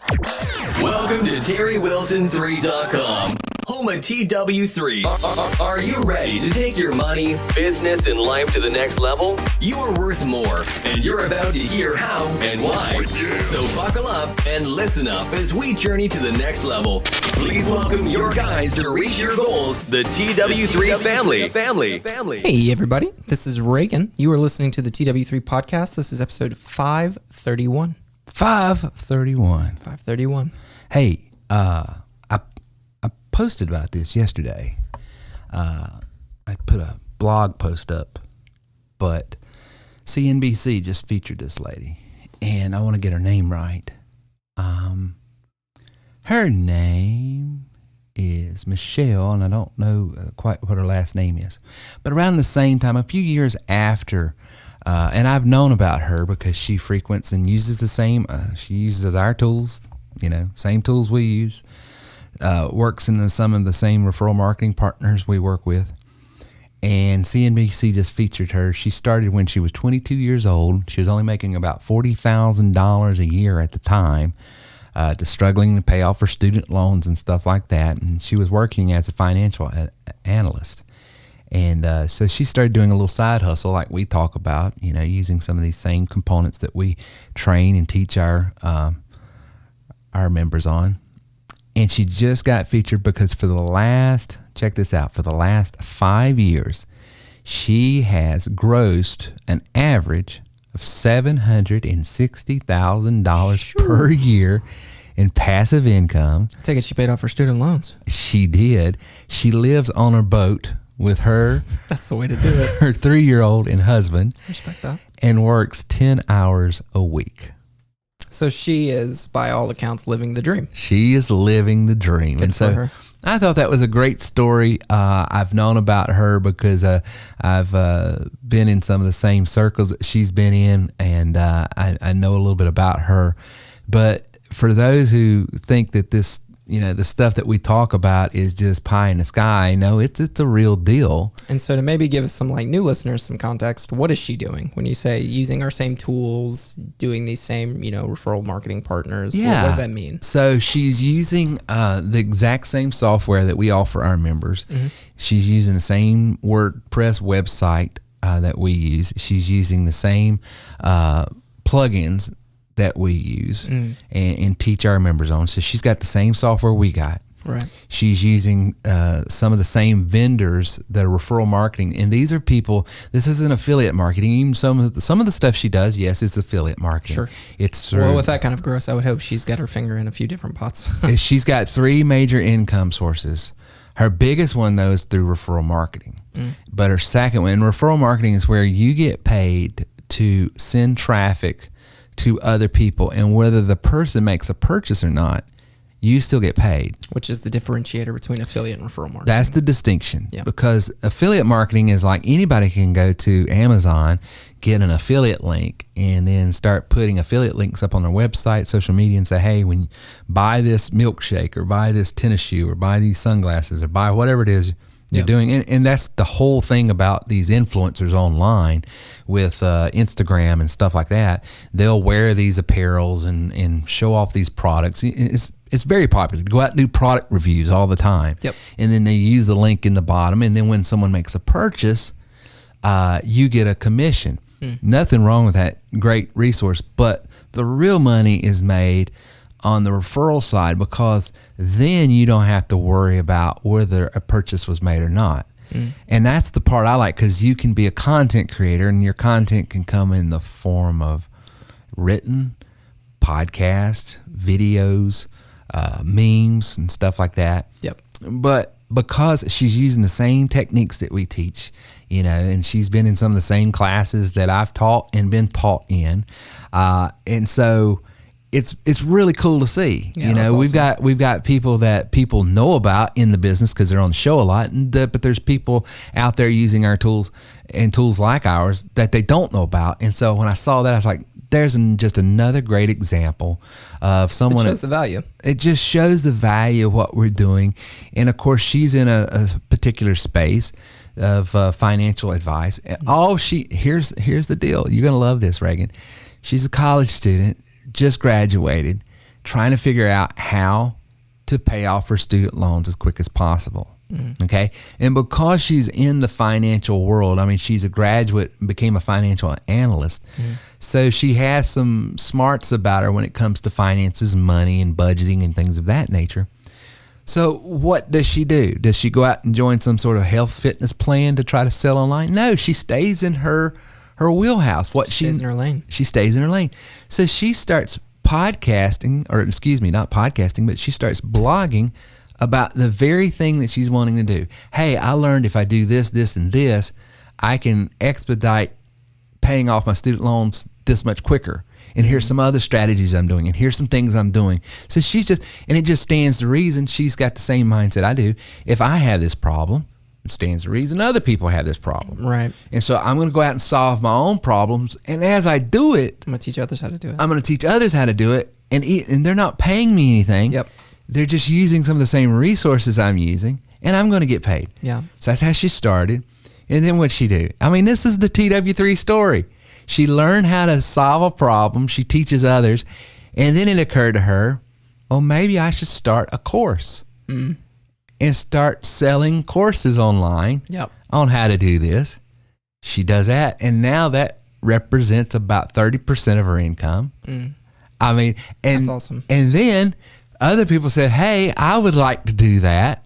Welcome to TerryWilson3.com, home of TW3. Are you ready to take your money, business, and life to the next level? You are worth more, and you're about to hear how and why. So buckle up and listen up as we journey to the next level. Please welcome your guys to reach your goals, the TW3 family. Hey, everybody. This is Reagan. You are listening to the TW3 podcast. This is episode 531. 531. Hey, I posted about this yesterday. I put a blog post up, but CNBC just featured this lady, and I want to get her name right. Her name is Michelle, and I don't know quite what her last name is. But around the same time, a few years after, and I've known about her because she frequents and uses the same, she uses our tools, same tools we use, works in some of the same referral marketing partners we work with. And CNBC just featured her. She started when she was 22 years old. She was only making about $40,000 a year at the time, just struggling to pay off her student loans and stuff like that. And she was working as a financial analyst. And so she started doing a little side hustle like we talk about, using some of these same components that we train and teach our members on. And she just got featured because for the last 5 years, she has grossed an average of $760,000 per year in passive income. I take it she paid off her student loans. She did. She lives on her boat with her. That's the way to do it. Her 3-year-old and husband. Respect that. And works 10 hours a week. So she is, by all accounts, living the dream. She is living the dream. Good and so for her. I thought that was a great story. I've known about her because I've been in some of the same circles that she's been in, and I know a little bit about her. But for those who think that this, the stuff that we talk about is just pie in the sky, no, it's a real deal. And so to maybe give some new listeners some context, what is she doing when you say using our same tools, doing these same, referral marketing partners? Yeah. What does that mean? So she's using the exact same software that we offer our members. Mm-hmm. She's using the same WordPress website that we use. She's using the same plugins that we use and teach our members on. So she's got the same software we got. Right. She's using some of the same vendors that are referral marketing, and these are people. This isn't affiliate marketing. Even some of the stuff she does, yes, it's affiliate marketing. Sure. It's well, with that kind of growth, I would hope she's got her finger in a few different pots. She's got 3 major income sources. Her biggest one, though, is through referral marketing. But her second one, and referral marketing is where you get paid to send traffic to other people, and whether the person makes a purchase or not, you still get paid. Which is the differentiator between affiliate and referral marketing. That's the distinction. Yeah. Because affiliate marketing is like anybody can go to Amazon, get an affiliate link, and then start putting affiliate links up on their website, social media, and say, hey, when you buy this milkshake or buy this tennis shoe or buy these sunglasses or buy whatever it is you're doing. And that's the whole thing about these influencers online with Instagram and stuff like that. They'll wear these apparels and show off these products. It's very popular. Go out and do product reviews all the time. Yep. And then they use the link in the bottom. And then when someone makes a purchase, you get a commission. Nothing wrong with that. Great resource. But the real money is made on the referral side, because then you don't have to worry about whether a purchase was made or not. And that's the part I like, because you can be a content creator, and your content can come in the form of written, podcast, videos, memes, and stuff like that. Yep. But because she's using the same techniques that we teach, and she's been in some of the same classes that I've taught and been taught in, and so it's really cool to see. Yeah, we've got people that people know about in the business because they're on the show a lot, but there's people out there using our tools and tools like ours that they don't know about. And so when I saw that, I was like, there's just another great example of someone. It shows the value. It just shows the value of what we're doing. And of course, she's in a particular space of financial advice. Here's the deal. You're going to love this, Reagan. She's a college student, just graduated, trying to figure out how to pay off her student loans as quick as possible. Okay. And because she's in the financial world, I mean, she's a graduate, became a financial analyst. So she has some smarts about her when it comes to finances, money, and budgeting and things of that nature. So what does she do? Does she go out and join some sort of health fitness plan to try to sell online? No, she stays in her wheelhouse. She stays in her lane. She stays in her lane. So she starts podcasting, or excuse me, not podcasting, but she starts blogging about the very thing that she's wanting to do. Hey, I learned if I do this, this, and this, I can expedite paying off my student loans this much quicker. And here's some other strategies I'm doing, and here's some things I'm doing. So she's just, and it just stands to reason she's got the same mindset I do. If I have this problem, it stands to reason other people have this problem. Right. And so I'm going to go out and solve my own problems. And as I do it, I'm going to teach others how to do it. I'm going to teach others how to do it. And they're not paying me anything. Yep. They're just using some of the same resources I'm using, and I'm going to get paid. Yeah. So that's how she started. And then what'd she do? I mean, this is the TW3 story. She learned how to solve a problem. She teaches others. And then it occurred to her, well, maybe I should start a course and start selling courses online on how to do this. She does that. And now that represents about 30% of her income. I mean, and that's awesome. And then other people said, hey, I would like to do that.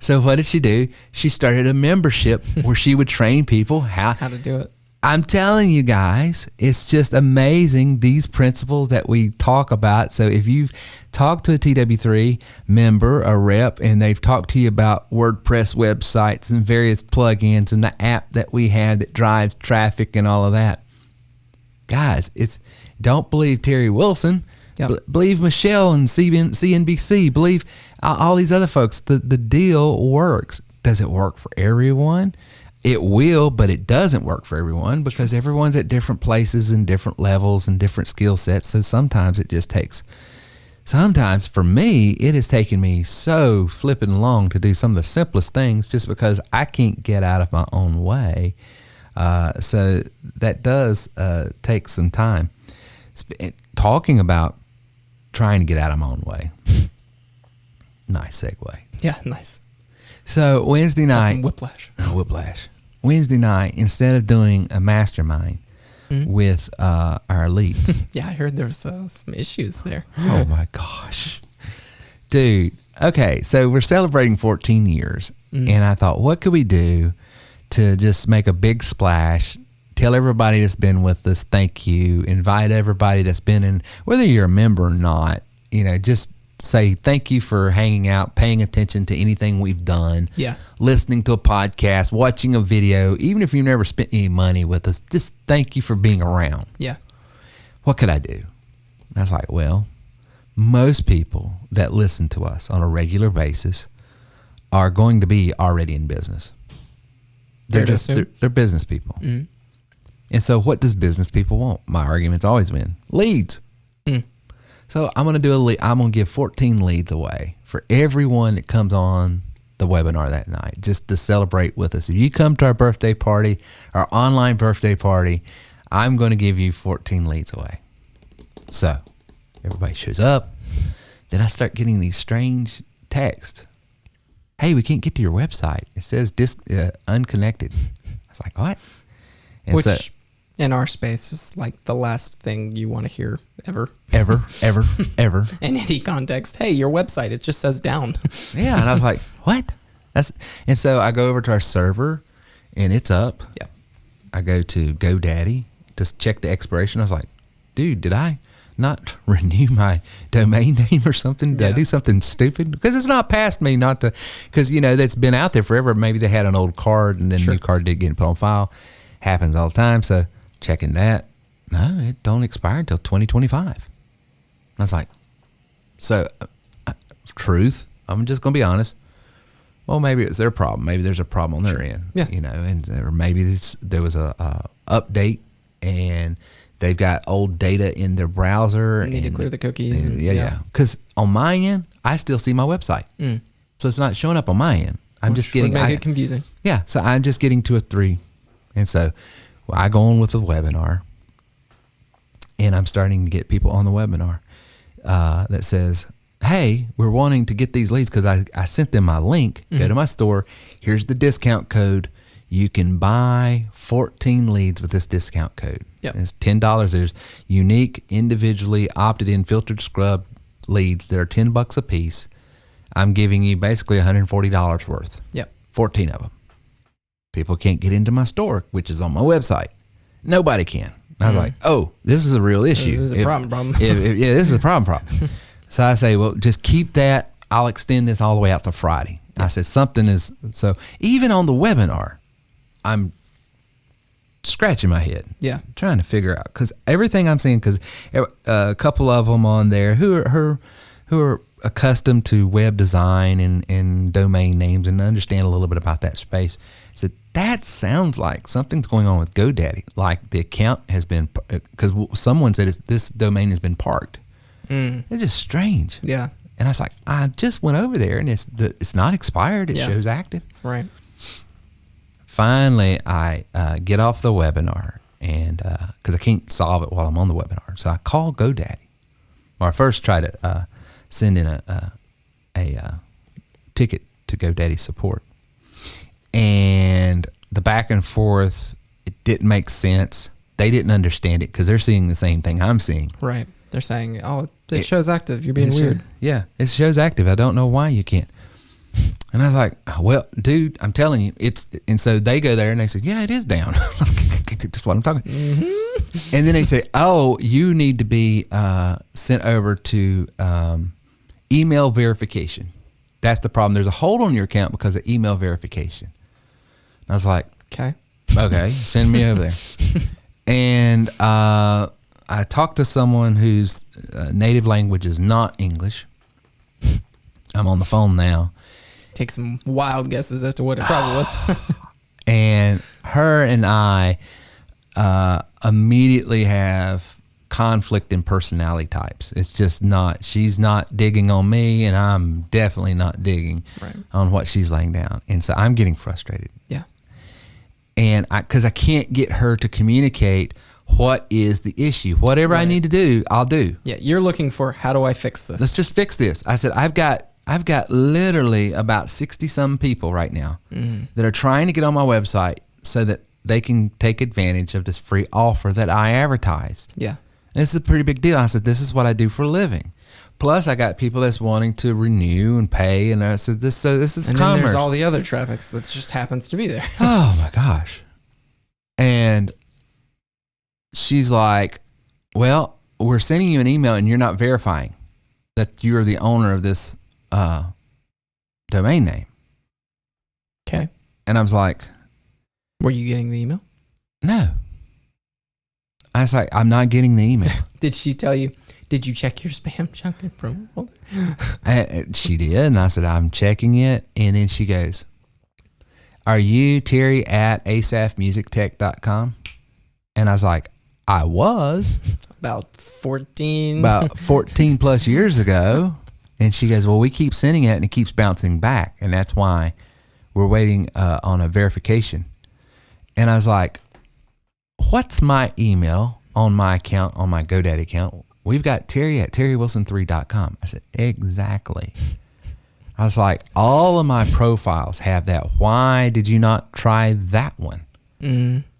So what did she do? She started a membership where she would train people how to do it. I'm telling you guys, it's just amazing, these principles that we talk about. So if you've talked to a TW3 member, a rep, and they've talked to you about WordPress websites and various plugins and the app that we have that drives traffic and all of that, guys, don't believe Terry Wilson. Believe Michelle and CNBC. Believe all these other folks. The deal works. Does it work for everyone? It will, but it doesn't work for everyone because everyone's at different places and different levels and different skill sets. So sometimes it just takes, sometimes for me, it has taken me so flipping long to do some of the simplest things just because I can't get out of my own way. So that does take some time. Talking about trying to get out of my own way. Nice segue. Yeah, nice. So Wednesday night. Some whiplash. Whiplash. Wednesday night, instead of doing a mastermind with our leads. Yeah, I heard there was some issues there. Oh my gosh. Dude. Okay, so we're celebrating 14 years. And I thought, what could we do to just make a big splash? Tell everybody that's been with us, thank you. Invite everybody that's been in, whether you're a member or not, just say thank you for hanging out, paying attention to anything we've done, listening to a podcast, watching a video, even if you've never spent any money with us, just thank you for being around. Yeah. What could I do? And I was like, well, most people that listen to us on a regular basis are going to be already in business. They're business people. And so what does business people want? My argument's always been leads. So I'm going to do I'm going to give 14 leads away for everyone that comes on the webinar that night, just to celebrate with us. If you come to our birthday party, our online birthday party, I'm going to give you 14 leads away. So everybody shows up. Then I start getting these strange texts. Hey, we can't get to your website. It says unconnected. I was like, what? And which in our space is like the last thing you want to hear ever. Ever. In any context. Hey, your website, it just says down. Yeah. And I was like, what? And so I go over to our server and it's up. Yeah. I go to GoDaddy to check the expiration. I was like, dude, did I not renew my domain name or something? Did I do something stupid? Because it's not past me not to, because, that's been out there forever. Maybe they had an old card and then the new card didn't get put on file. Happens all the time. So checking that. No, it don't expire until 2025. I was like, so truth, I'm just going to be honest. Well, maybe it's their problem. Maybe there's a problem on their end. Yeah. Or maybe there was a update and they've got old data in their browser. You need to clear the cookies. Yeah. Because on my end, I still see my website. So it's not showing up on my end. I'm just getting. Make it confusing. Yeah. So I'm just getting to a 3. And so I go on with the webinar and I'm starting to get people on the webinar. that says, hey, we're wanting to get these leads because I sent them my link. Go to my store. Here's the discount code. You can buy 14 leads with this discount code. Yep. It's $10. There's unique, individually opted in, filtered scrub leads that are $10 a piece. I'm giving you basically $140 worth. Yep. 14 of them. People can't get into my store, which is on my website. Nobody can. I was like, oh, this is a real issue. This is a problem. Yeah, this is a problem. So I say, well, just keep that. I'll extend this all the way out to Friday. I said, something is, so even on the webinar, I'm scratching my head. Yeah. Trying to figure out, because everything I'm seeing, because a couple of them on there who are accustomed to web design and domain names and understand a little bit about that space, said that sounds like something's going on with GoDaddy. Like the account has been, because someone said this domain has been parked. It's just strange. Yeah. And I was like, I just went over there and it's not expired. It shows active. Right. Finally, I get off the webinar, and because I can't solve it while I'm on the webinar, so I call GoDaddy. Or I first try to send in a ticket to GoDaddy support, and the back and forth, it didn't make sense. They didn't understand it because they're seeing the same thing I'm seeing. Right. They're saying, oh, it shows active. You're being weird. Yeah, it shows active. I don't know why you can't. And I was like, well, dude, I'm telling you, it's, and so they go there and they said, yeah, it is down. That's what I'm talking. Mm-hmm. And then they say, oh, you need to be sent over to email verification. That's the problem. There's a hold on your account because of email verification. And I was like, okay, send me over there. And I talked to someone whose native language is not English. I'm on the phone now. Take some wild guesses as to what it probably was. And her and I immediately have conflict in personality types. It's just not, she's not digging on me, and I'm definitely not digging on what she's laying down. And so I'm getting frustrated. Yeah. And because I can't get her to communicate what is the issue. Whatever I need to do, I'll do. Yeah, you're looking for, how do I fix this? Let's just fix this. I said, I've got literally about 60-some people right now that are trying to get on my website so that they can take advantage of this free offer that I advertised. Yeah. And it's a pretty big deal. I said, this is what I do for a living. Plus, I got people that's wanting to renew and pay, and I said, this is and commerce. Then there's all the other traffic that just happens to be there. Oh my gosh. And she's like, well, we're sending you an email and you're not verifying that you're the owner of this domain name. Okay. And I was like, were you getting the email? no. I was like, I'm not getting the email. Did she tell you, did you check your spam junk and promo folder? And she did. And I said, I'm checking it. And then she goes, are you Terry at asafmusictech.com? And I was like, I was. About 14 plus years ago. And she goes, well, we keep sending it and it keeps bouncing back. And that's why we're waiting on a verification. And I was like, what's my email on my account, on my GoDaddy account? We've got Terry at terrywilson3.com. I said, exactly. I was like, all of my profiles have that. Why did you not try that one?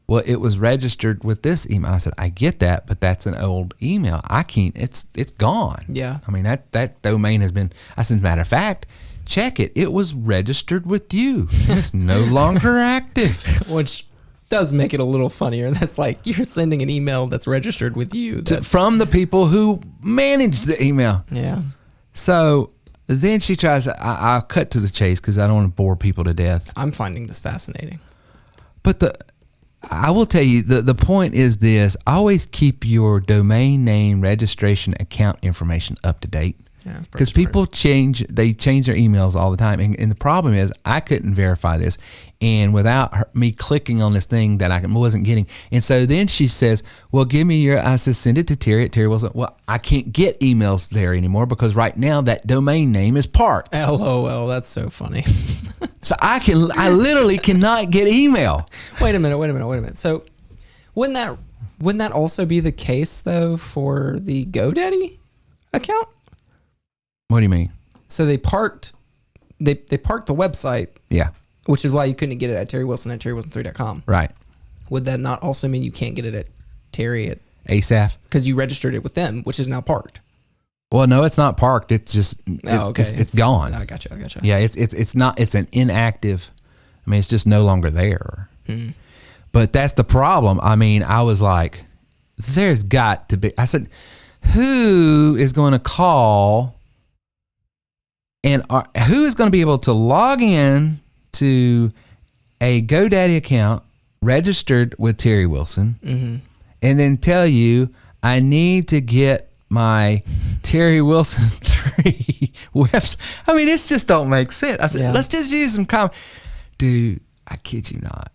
Well, it was registered with this email. I said, I get that, but that's an old email. I can't, it's gone. Yeah. I mean, that domain has been, as a matter of fact, check it. It was registered with you. It's no longer active. Which does make it a little funnier. That's like, you're sending an email that's registered with you. From the people who manage the email. Yeah. So then she tries, I'll cut to the chase because I don't want to bore people to death. I'm finding this fascinating. But I will tell you, the point is this: always keep your domain name registration account information up to date. Yeah, because people change their emails all the time. And the problem is I couldn't verify this. And without me clicking on this thing that I wasn't getting. And so then she says, well, give me I said, send it to Terry at Terry Wilson. Well, I can't get emails there anymore because right now that domain name is parked. LOL, that's so funny. So I literally cannot get email. Wait a minute. So wouldn't that also be the case though for the GoDaddy account? What do you mean? So they parked the website, Yeah. which is why you couldn't get it at Terry Wilson at TerryWilson3.com. Right. Would that not also mean you can't get it at Terry at ASAP? because you registered it with them, which is now parked? Well, no, it's not parked. It's just it's gone. I gotcha. Yeah, it's not. It's an inactive. I mean, it's just no longer there. But that's the problem. I mean, I was like, there's got to be. I said, who is going to call and who is going to be able to log in to a GoDaddy account registered with Terry Wilson and then tell you I need to get my Terry Wilson 3 website. I mean, it just don't make sense. I said, let's just use some dude, I kid you not.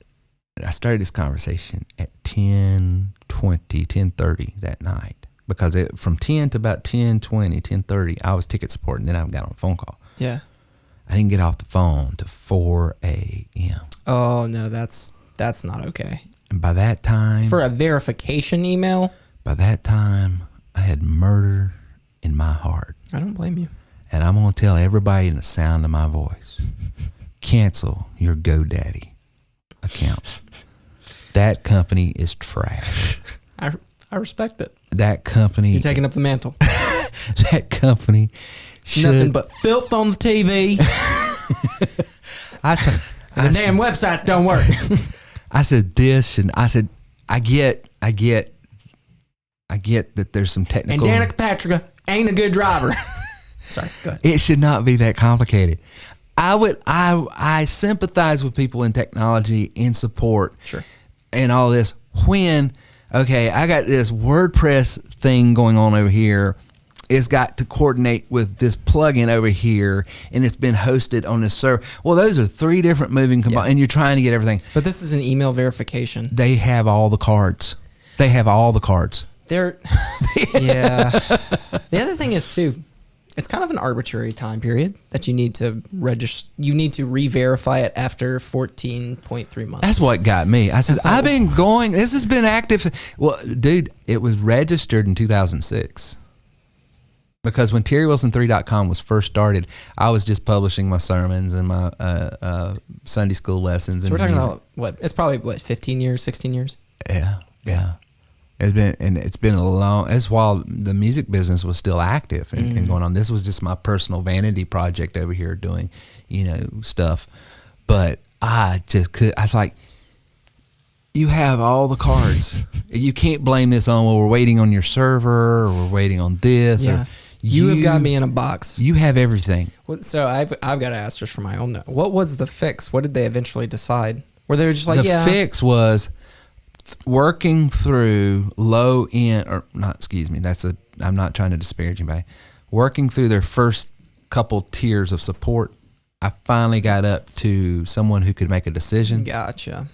I started this conversation at 10:30 that night because from 10 to about 10:30, I was ticket support, and then I got on a phone call. Yeah. I didn't get off the phone to 4 a.m. Oh, no, that's not okay. And by that time... For a verification email? By that time, I had murder in my heart. I don't blame you. And I'm going to tell everybody in the sound of my voice, cancel your GoDaddy account. That company is trash. I respect it. That company... You're taking up the mantle. That company should... Nothing but filth on the TV. The damn websites don't work. I said this, and I said, I get that there's some technical... And Danica Patrick ain't a good driver. Sorry, go ahead. It should not be that complicated. I sympathize with people in technology, in support, Sure, and all this. When, okay, I got this WordPress thing going on over here. It's got to coordinate with this plugin over here, and it's been hosted on this server. Well, those are three different moving and you're trying to get everything. but this is an email verification. They have all the cards. They have all the cards. Yeah. The other thing is too, it's kind of an arbitrary time period that you need to register. You need to re-verify it after 14.3 months. That's what got me. I said, I've been going. This has been active. Well, dude, it was registered in 2006. Because when TerryWilson3.com was first started, I was just publishing my sermons and my Sunday school lessons. So and we're talking music. about what? It's probably 15 years, 16 years. Yeah. It's been a long. It's while the music business was still active and going on. This was just my personal vanity project over here doing, stuff. But I just could. I was like, you have all the cards. You can't blame this on, well, we're waiting on your server, or we're waiting on this. Yeah. Or You have got me in a box. You have everything. So I've got to ask just for my own note. What was the fix? What did they eventually decide? Were they just like, the fix was working through low end, or not, excuse me, I'm not trying to disparage anybody. Working through their first couple tiers of support, I finally got up to someone who could make a decision. Gotcha.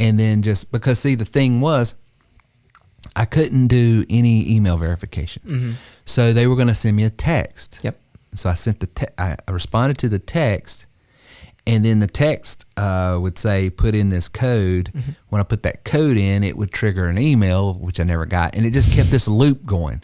And then just because, see, the thing was, I couldn't do any email verification. So they were going to send me a text. Yep. So I sent I responded to the text, and then the text would say, put in this code. When I put that code in, it would trigger an email, which I never got. And it just kept this loop going.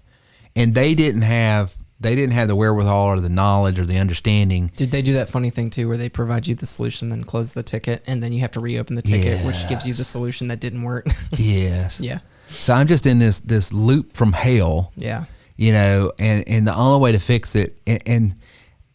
And they didn't have the wherewithal or the knowledge or the understanding. Did they do that funny thing too, where they provide you the solution, then close the ticket, and then you have to reopen the ticket, which gives you the solution that didn't work? Yes. Yeah. So I'm just in this loop from hell. Yeah. And the only way to fix it, and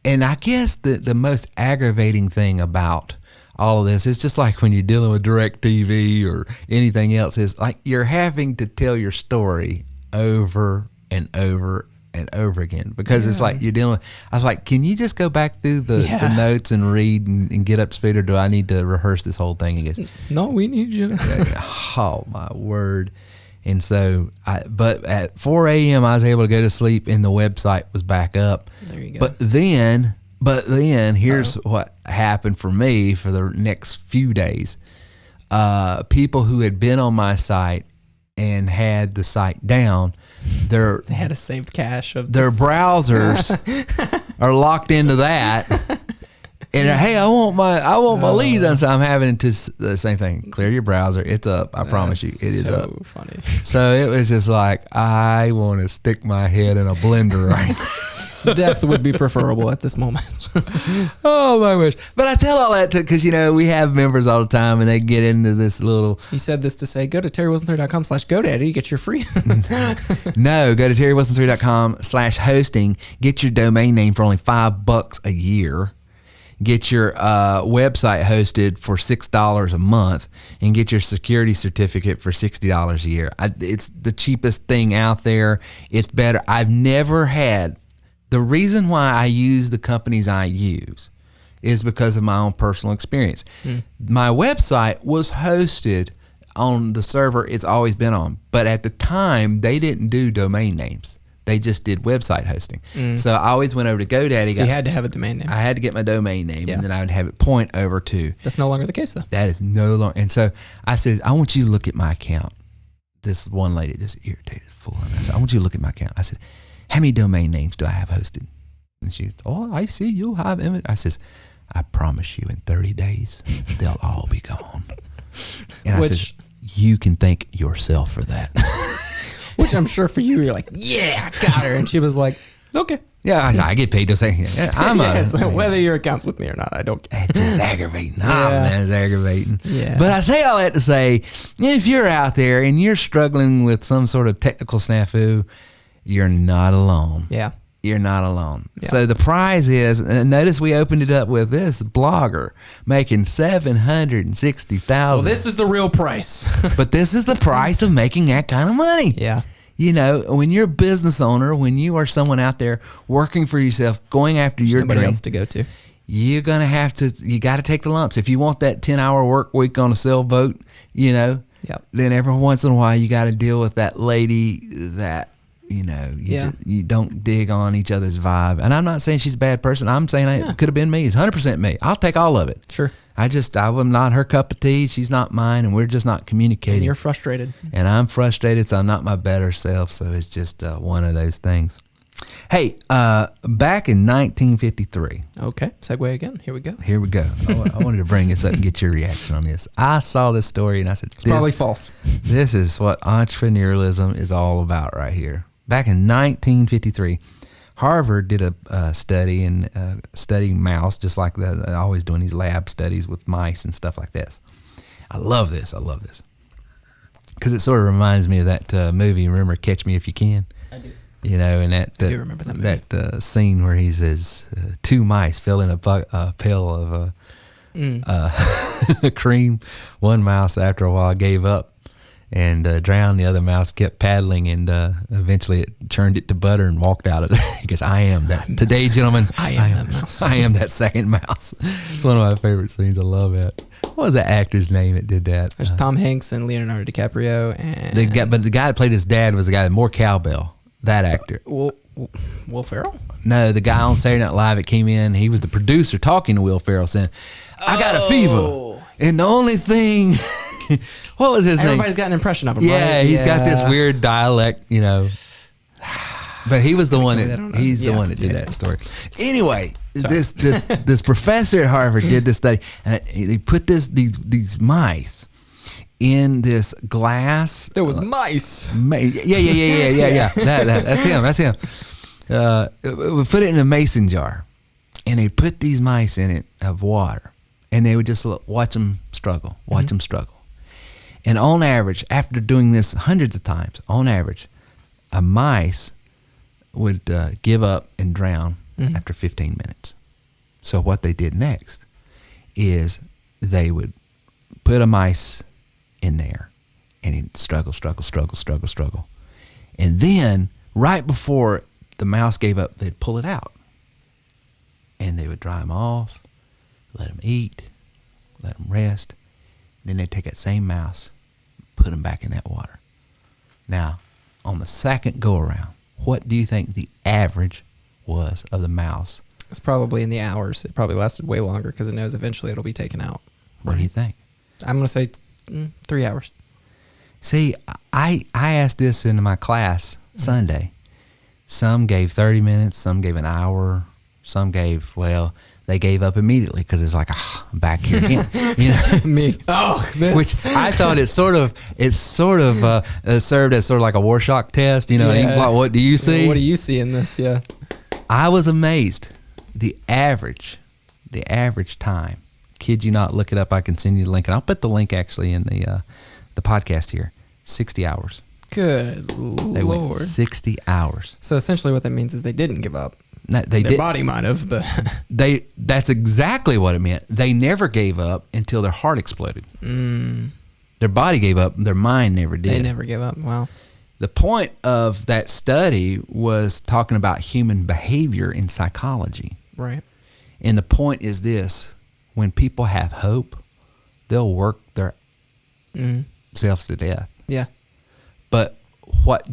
I guess the most aggravating thing about all of this is just like when you're dealing with DirecTV or anything else, is like you're having to tell your story over and over and over again, because it's like you're dealing with, I was like, can you just go back through the notes and read and get up to speed, or do I need to rehearse this whole thing again? No, we need you. Oh my word. And so, but at 4 a.m. I was able to go to sleep, and the website was back up. There you go. But then here's what happened for me for the next few days. People who had been on my site and had the site down, they had a saved cache of their browsers are locked into that, And hey, I want my lead done. So I'm having to the same thing. Clear your browser. It's up. I promise you, it is so up. Funny. So it was just like I want to stick my head in a blender right now. Death would be preferable at this moment. Oh my gosh. But I tell all that because, we have members all the time and they get into this little. You said this to say, go to terrywilson3.com/GoDaddy to get your free. No, go to terrywilson3.com/hosting. Get your domain name for only $5 a year. Get your website hosted for $6 a month and get your security certificate for $60 a year. It's the cheapest thing out there. It's better. I've never had. The reason why I use the companies I use is because of my own personal experience. My website was hosted on the server it's always been on, but at the time they didn't do domain names. They just did website hosting. So I always went over to GoDaddy. So you had to have a domain name. I had to get my domain name, and then I would have it point over to. That's no longer the case, though. That is no longer. And so I said, I want you to look at my account. This one lady just irritated full. I said, I want you to look at my account. I said, how many domain names do I have hosted? And she, I see you have image. I says, I promise you in 30 days, they'll all be gone. And I said, you can thank yourself for that. Which I'm sure for you, you're like, yeah, I got her. And she was like, okay. Yeah, I get paid to say, whether your account's with me or not, I don't care. It's just aggravating. Man, it's aggravating. Yeah. But I say all that to say, if you're out there and you're struggling with some sort of technical snafu, you're not alone. Yeah. You're not alone. Yeah. So the prize is, notice we opened it up with this blogger making $760,000. Well, this is the real price. But this is the price of making that kind of money. Yeah. When you're a business owner, when you are someone out there working for yourself, going after your dream, else to go to, you're going to have to, you got to take the lumps. If you want that 10-hour work week on a sailboat, then every once in a while you got to deal with that lady that, you don't dig on each other's vibe. And I'm not saying she's a bad person. I'm saying it could have been me. It's 100% me. I'll take all of it. Sure. I'm not her cup of tea. She's not mine, and we're just not communicating. And you're frustrated. And I'm frustrated, so I'm not my better self. So it's just one of those things. Hey, back in 1953. Okay, segue again. Here we go. I wanted to bring this up and get your reaction on this. I saw this story, and I said, it's probably false. This is what entrepreneurialism is all about right here. Back in 1953, Harvard did a study and studying mouse, just like they're always doing these lab studies with mice and stuff like this. I love this because it sort of reminds me of that movie. Remember Catch Me If You Can? I do. And that I do remember that movie. That scene where he says two mice fell in a pail of cream. One mouse after a while gave up and drowned. The other mouse kept paddling, and eventually it turned it to butter and walked out of there. He goes, I am that. Today, gentlemen, I am that mouse. I am that second mouse. It's one of my favorite scenes. I love it. What was that actor's name that did that? There's Tom Hanks and Leonardo DiCaprio. And the guy that played his dad was the guy that more cowbell. That actor. Will Ferrell? No, the guy on Saturday Night Live that came in, he was the producer talking to Will Ferrell saying, I got a fever. And the only thing... What was his name? Everybody's got an impression of him, yeah, right? He's got this weird dialect, But he was the one that he's the one that did that story. Anyway, this professor at Harvard did this study, and they put these mice in this glass. There was mice. Yeah. That's him. We put it in a mason jar, and they put these mice in it of water, and they would just watch them struggle. And on average, after doing this hundreds of times, on average, a mice would give up and drown after 15 minutes. So what they did next is they would put a mice in there, and he'd struggle. And then right before the mouse gave up, they'd pull it out. And they would dry them off, let them eat, let them rest. Then they'd take that same mouse, put them back in that water. Now, on the second go-around, what do you think the average was of the mouse? It's probably in the hours. It probably lasted way longer because it knows eventually it'll be taken out. What do you think? I'm going to say 3 hours. See, I asked this in my class Sunday. Some gave 30 minutes, some gave an hour, Some they gave up immediately because it's like, I'm back here again. You know, Me. Oh, this. Which I thought it sort of served as sort of like a Rorschach test. You know, what do you see? What do you see in this? Yeah. I was amazed. The average time. Kid you not, look it up. I can send you the link, and I'll put the link actually in the podcast here. 60 hours. Good They Lord. went 60 hours. So essentially, what that means is they didn't give up. No, Their body might have, but That's exactly what it meant. They never gave up until their heart exploded. Their body gave up. Their mind never did. they never gave up. Wow. The point of that study was talking about human behavior in psychology. Right. And the point is this: when people have hope, they'll work their selves to death. Yeah. But what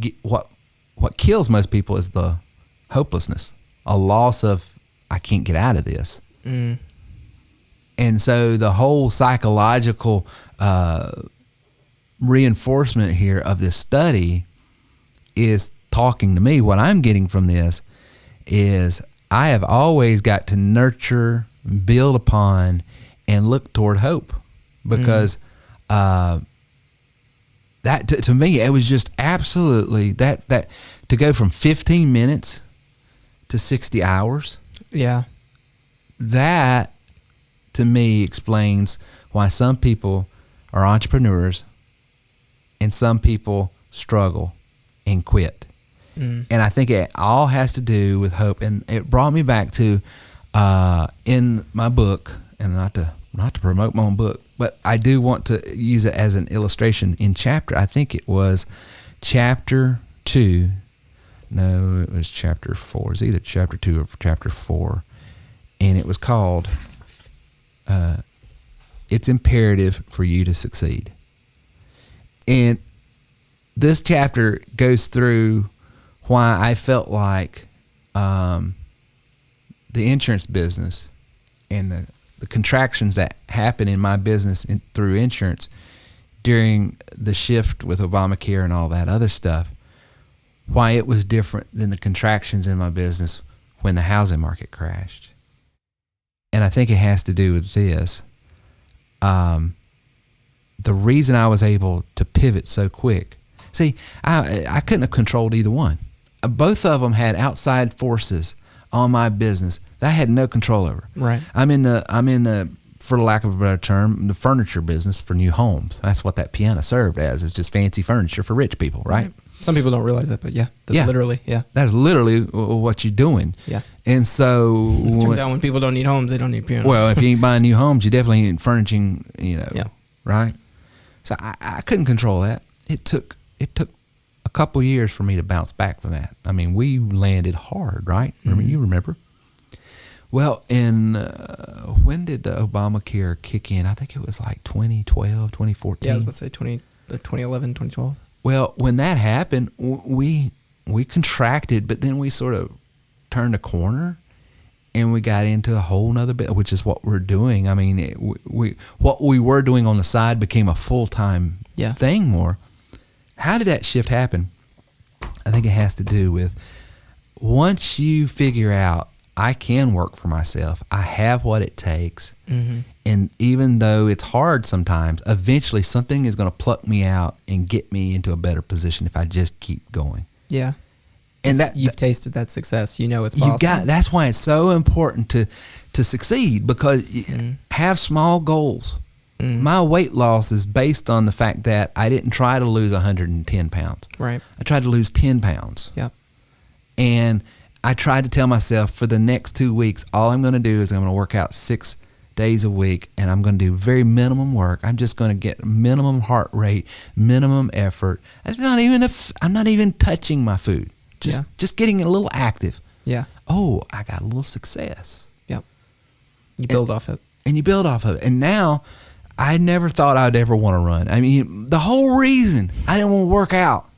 kills most people is the hopelessness, a loss of, I can't get out of this. And so the whole psychological reinforcement here of this study is talking to me. What I'm getting from this is I have always got to nurture, build upon, and look toward hope, because that to me, it was just absolutely that to go from 15 minutes to 60 hours. Yeah. That to me explains why some people are entrepreneurs and some people struggle and quit. And I think it all has to do with hope. And it brought me back to in my book, and not to promote my own book, but I do want to use it as an illustration in chapter. I think it was chapter 2. No, it was chapter 4. It's either chapter 2 or chapter 4. And it was called, It's Imperative for You to Succeed. And this chapter goes through why I felt like the insurance business and the contractions that happen in my business through insurance during the shift with Obamacare and all that other stuff, why it was different than the contractions in my business when the housing market crashed. And I think it has to do with this. The reason I was able to pivot so quick, see, I couldn't have controlled either one. Both of them had outside forces on my business that I had no control over. Right. I'm in the, for lack of a better term, the furniture business for new homes. That's what that piano served as. It's just fancy furniture for rich people, right? Some people don't realize that, but that's literally, That's literally what you're doing. Yeah. And so turns out when people don't need homes, they don't need pianos. well, if you ain't buying new homes, you definitely ain't furnishing, Yeah. right? So I couldn't control that. It took a couple years for me to bounce back from that. I mean, we landed hard, right? You remember? Well, when did the Obamacare kick in? I think it was like 2012, 2014. Yeah, I was about to say 2011, 2012. Well, when that happened, we contracted, but then we sort of turned a corner and we got into a whole nother bit, which is what we're doing. I mean, what we were doing on the side became a full-time thing more. How did that shift happen? I think it has to do with once you figure out I can work for myself, I have what it takes, and even though it's hard sometimes, eventually something is going to pluck me out and get me into a better position if I just keep going. Yeah. And that you've tasted that success, it's possible. That's why it's so important to succeed, because have small goals. My weight loss is based on the fact that I didn't try to lose 110 pounds. Right. I tried to lose 10 pounds. Yep. And I tried to tell myself for the next 2 weeks, all I'm going to do is I'm going to work out 6 days a week, and I'm going to do very minimum work. I'm just going to get minimum heart rate, minimum effort. I'm not even touching my food. Just getting a little active. Yeah. Oh, I got a little success. Yep. You build off it. And you build off of it. And now I never thought I'd ever want to run. I mean, the whole reason I didn't want to work out.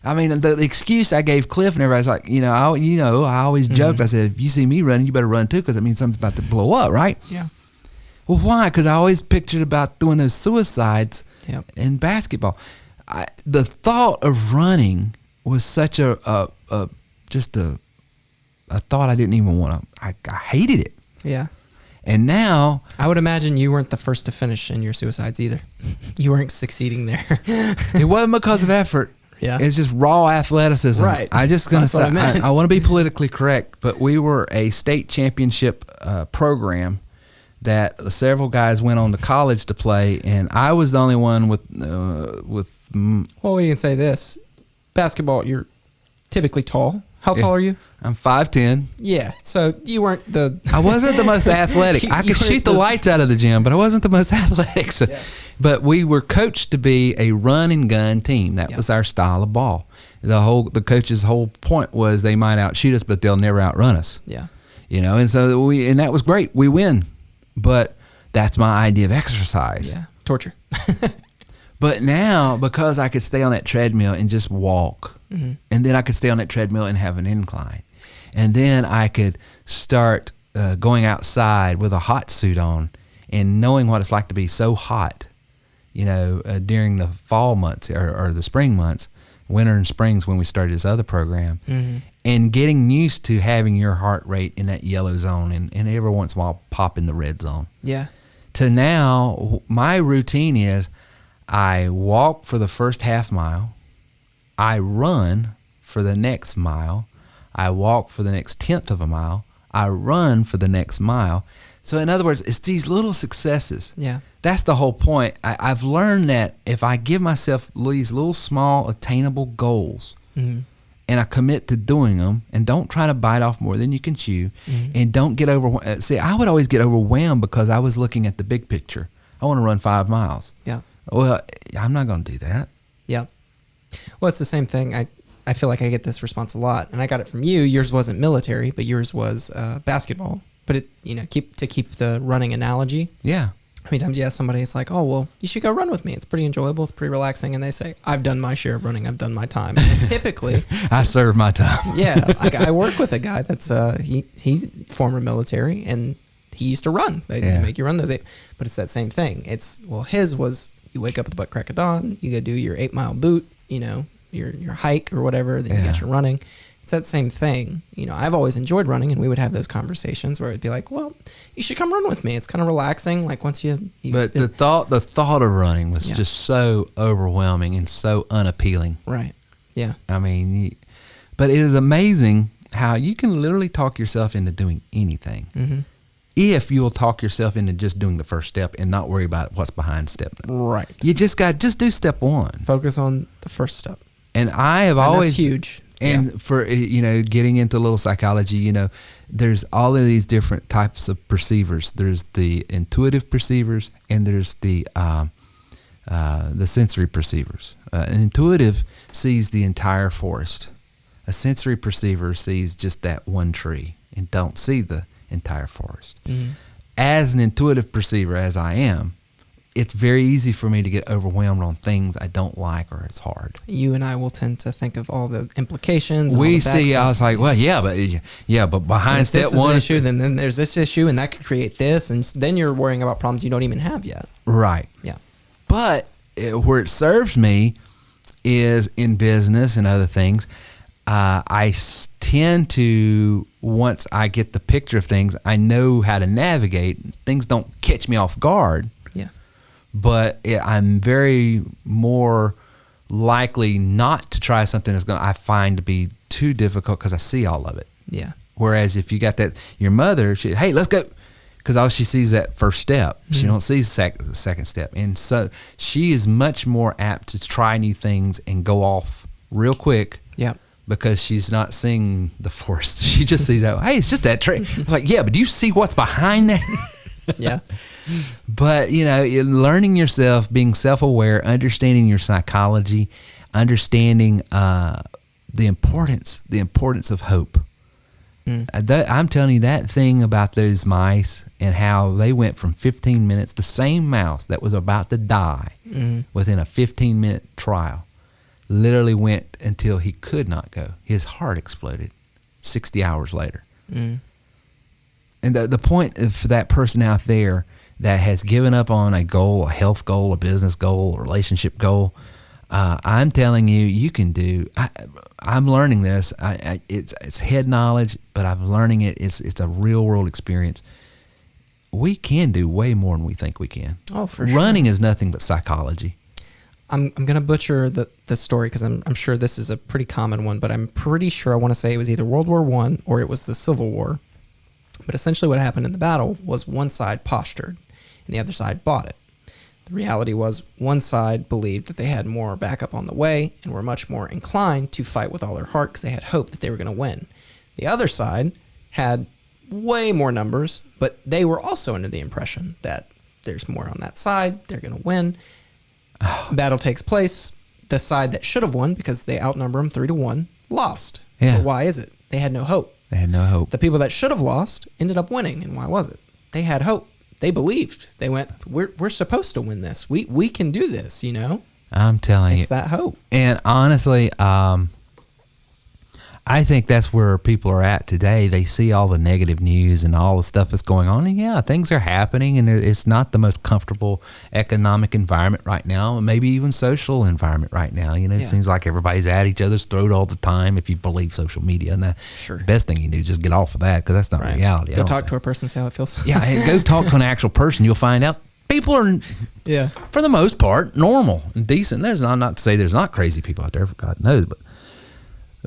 I mean, the excuse I gave Cliff and everybody's like, I always joked. I said, if you see me running, you better run too, because that means something's about to blow up, right? Yeah. Well, why? Because I always pictured about doing those suicides in basketball. The thought of running was such just a a thought I didn't even want to. I hated it. Yeah. And now I would imagine you weren't the first to finish in your suicides either. You weren't succeeding there. it wasn't because of effort. Yeah. It's just raw athleticism. Right. I just gonna That's what say I meant. I want to be politically correct, but we were a state championship program that several guys went on to college to play, and I was the only one with. Well, we can say this: basketball, you're typically tall. How tall are you? I'm 5'10". Yeah. So you weren't the. I wasn't the most athletic. I could shoot the lights out of the gym, but I wasn't the most athletic. So, but we were coached to be a run and gun team. That was our style of ball. The coach's whole point was they might outshoot us, but they'll never outrun us. Yeah. And so and that was great. We win, but that's my idea of exercise. Yeah. Torture. But now, because I could stay on that treadmill and just walk, and then I could stay on that treadmill and have an incline, and then I could start going outside with a hot suit on and knowing what it's like to be so hot, during the fall months or the spring months, winter and springs when we started this other program, and getting used to having your heart rate in that yellow zone and every once in a while pop in the red zone. Yeah. To now, my routine is I walk for the first half mile, I run for the next mile, I walk for the next 1/10 of a mile, I run for the next mile. So in other words, it's these little successes. Yeah. That's the whole point. I've learned that if I give myself these little small attainable goals and I commit to doing them and don't try to bite off more than you can chew and don't get overwhelmed. See, I would always get overwhelmed because I was looking at the big picture. I want to run 5 miles. Yeah. Well, I'm not going to do that. Yeah. Well, it's the same thing. I feel like I get this response a lot, and I got it from you. Yours wasn't military, but yours was basketball. But keep the running analogy. Yeah. How many times you ask somebody, it's like, oh, well, you should go run with me. It's pretty enjoyable. It's pretty relaxing. And they say, I've done my share of running. I've done my time. And typically, I serve my time. Yeah. I work with a guy that's he's former military, and he used to run. They make you run those 8. But it's that same thing. His was you wake up at the butt crack of dawn, you go do your 8-mile boot, your hike or whatever, then you get your running. It's that same thing. I've always enjoyed running, and we would have those conversations where it'd be like, well, you should come run with me. It's kind of relaxing. Like once you but the thought of running was just so overwhelming and so unappealing. Right. Yeah. I mean, but it is amazing how you can literally talk yourself into doing anything. If you will talk yourself into just doing the first step and not worry about what's behind step. Right. You just do step 1. Focus on the first step. And I have always that's huge. And for getting into a little psychology, there's all of these different types of perceivers. There's the intuitive perceivers, and there's the sensory perceivers. An intuitive sees the entire forest. A sensory perceiver sees just that one tree and don't see the entire forest. As an intuitive perceiver, as I am, it's very easy for me to get overwhelmed on things I don't like or it's hard. You and I will tend to think of all the implications. We see. I was like, well, but behind step 1 issue, then there's this issue, and that could create this, and then you're worrying about problems you don't even have yet. Right. Yeah. But where it serves me is in business and other things. I tend to, once I get the picture of things, I know how to navigate. Things don't catch me off guard. Yeah. But I'm very more likely not to try something that's I find to be too difficult because I see all of it. Yeah. Whereas if you got your mother, hey, let's go. Because all she sees that first step. She don't see the second step. And so she is much more apt to try new things and go off real quick. Yeah. Because she's not seeing the forest. She just sees that, hey, it's just that tree. It's like, yeah, but do you see what's behind that? Yeah. But, learning yourself, being self-aware, understanding your psychology, understanding the importance of hope. I'm telling you that thing about those mice and how they went from 15 minutes, the same mouse that was about to die within a 15-minute trial, literally went until he could not go. His heart exploded 60 hours later. And the point for that person out there that has given up on a goal, a health goal, a business goal, a relationship goal, I'm telling you, you can do. I'm learning this. It's head knowledge, but I'm learning it. It's a real world experience. We can do way more than we think we can. Oh, for sure. Running is nothing but psychology. I'm gonna butcher the story because I'm sure this is a pretty common one, but I'm pretty sure I want to say it was either World War I or it was the Civil War. But essentially, what happened in the battle was one side postured, and the other side bought it. The reality was one side believed that they had more backup on the way and were much more inclined to fight with all their heart because they had hope that they were going to win. The other side had way more numbers, but they were also under the impression that there's more on that side, they're going to win. Battle takes place. The side that should have won, because they outnumber them 3-1, lost. Yeah. But why is it? They had no hope. They had no hope. The people that should have lost ended up winning. And why was it? They had hope. They believed. They went, we're supposed to win this. We can do this, you know? I'm telling you. It's that hope. And honestly, I think that's where people are at today. They see all the negative news and all the stuff that's going on. And yeah, things are happening, and it's not the most comfortable economic environment right now, maybe even social environment right now. You know, it seems like everybody's at each other's throat all the time if you believe social media. And the best thing you can do is just get off of that, because that's not reality. Go talk to a person, see how it feels. Yeah, go talk to an actual person. You'll find out people are, for the most part, normal and decent. There's not to say there's not crazy people out there, for God knows, but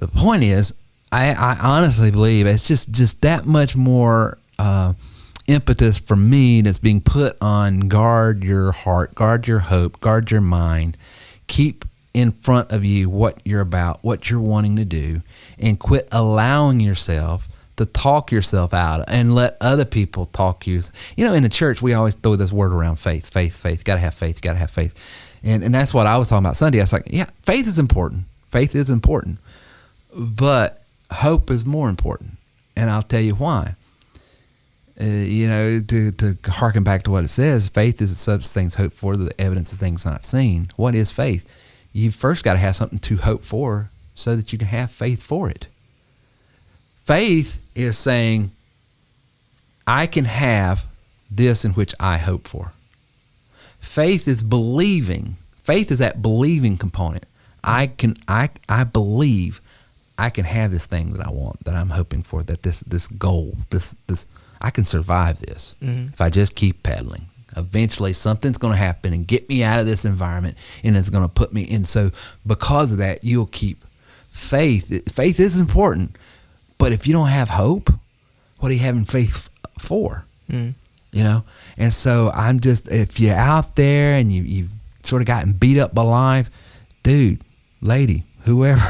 the point is, I honestly believe it's just that much more impetus for me that's being put on guard your heart, guard your hope, guard your mind, keep in front of you what you're about, what you're wanting to do, and quit allowing yourself to talk yourself out and let other people talk you. You know, in the church, we always throw this word around, faith. Gotta have faith, gotta have faith. And that's what I was talking about Sunday. I was like, yeah, faith is important. Faith is important. But hope is more important, and I'll tell you why. To harken back to what it says, faith is the substance of things hoped for, the evidence of things not seen. What is faith? You first got to have something to hope for so that you can have faith for it. Faith is saying, I can have this in which I hope for. Faith is believing. Faith is that believing component. I believe I can have this thing that I want, that I'm hoping for, that this goal, this I can survive this if I just keep pedaling. Eventually something's going to happen and get me out of this environment, and it's going to put me in. So because of that, you'll keep faith. Faith is important, but if you don't have hope, what are you having faith for? You know? And so I'm just, if you're out there and you've sort of gotten beat up by life, dude, lady, whoever.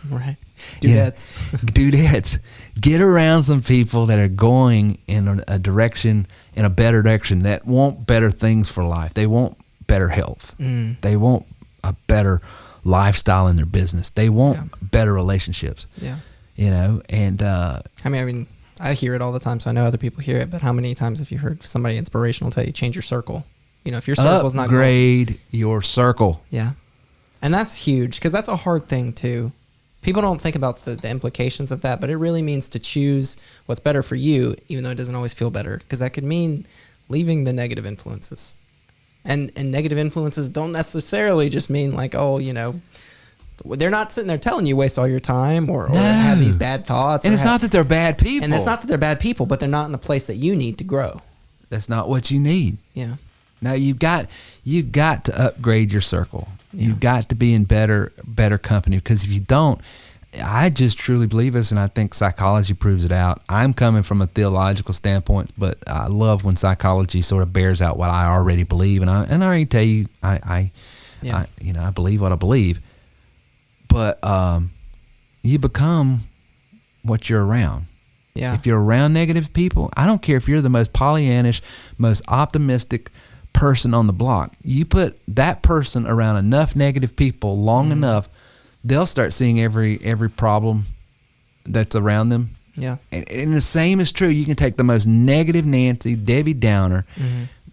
Right. Dudettes. Dudettes. Get around some people that are going in a direction, in a better direction, that want better things for life. They want better health. They want a better lifestyle in their business. They want better relationships. Yeah. You know, and I mean, I hear it all the time, so I know other people hear it, but how many times have you heard somebody inspirational tell you change your circle? You know, if your circle's not upgrade your circle. Yeah. And that's huge, because that's a hard thing too. People don't think about the implications of that, but it really means to choose what's better for you, even though it doesn't always feel better, because that could mean leaving the negative influences. And negative influences don't necessarily just mean like, oh, you know, they're not sitting there telling you waste all your time or have these bad thoughts. And it's not that they're bad people. And it's not that they're bad people, but they're not in the place that you need to grow. That's not what you need. Yeah. Now you got to upgrade your circle. Yeah. You've got to be in better company, because if you don't, I just truly believe this, and I think psychology proves it out. I'm coming from a theological standpoint, but I love when psychology sort of bears out what I already believe, and I already tell you, I believe what I believe. But you become what you're around. Yeah. If you're around negative people, I don't care if you're the most Pollyannish, most optimistic person on the block. You put that person around enough negative people long enough, they'll start seeing every problem that's around them. Yeah. And the same is true. You can take the most negative Nancy, Debbie Downer,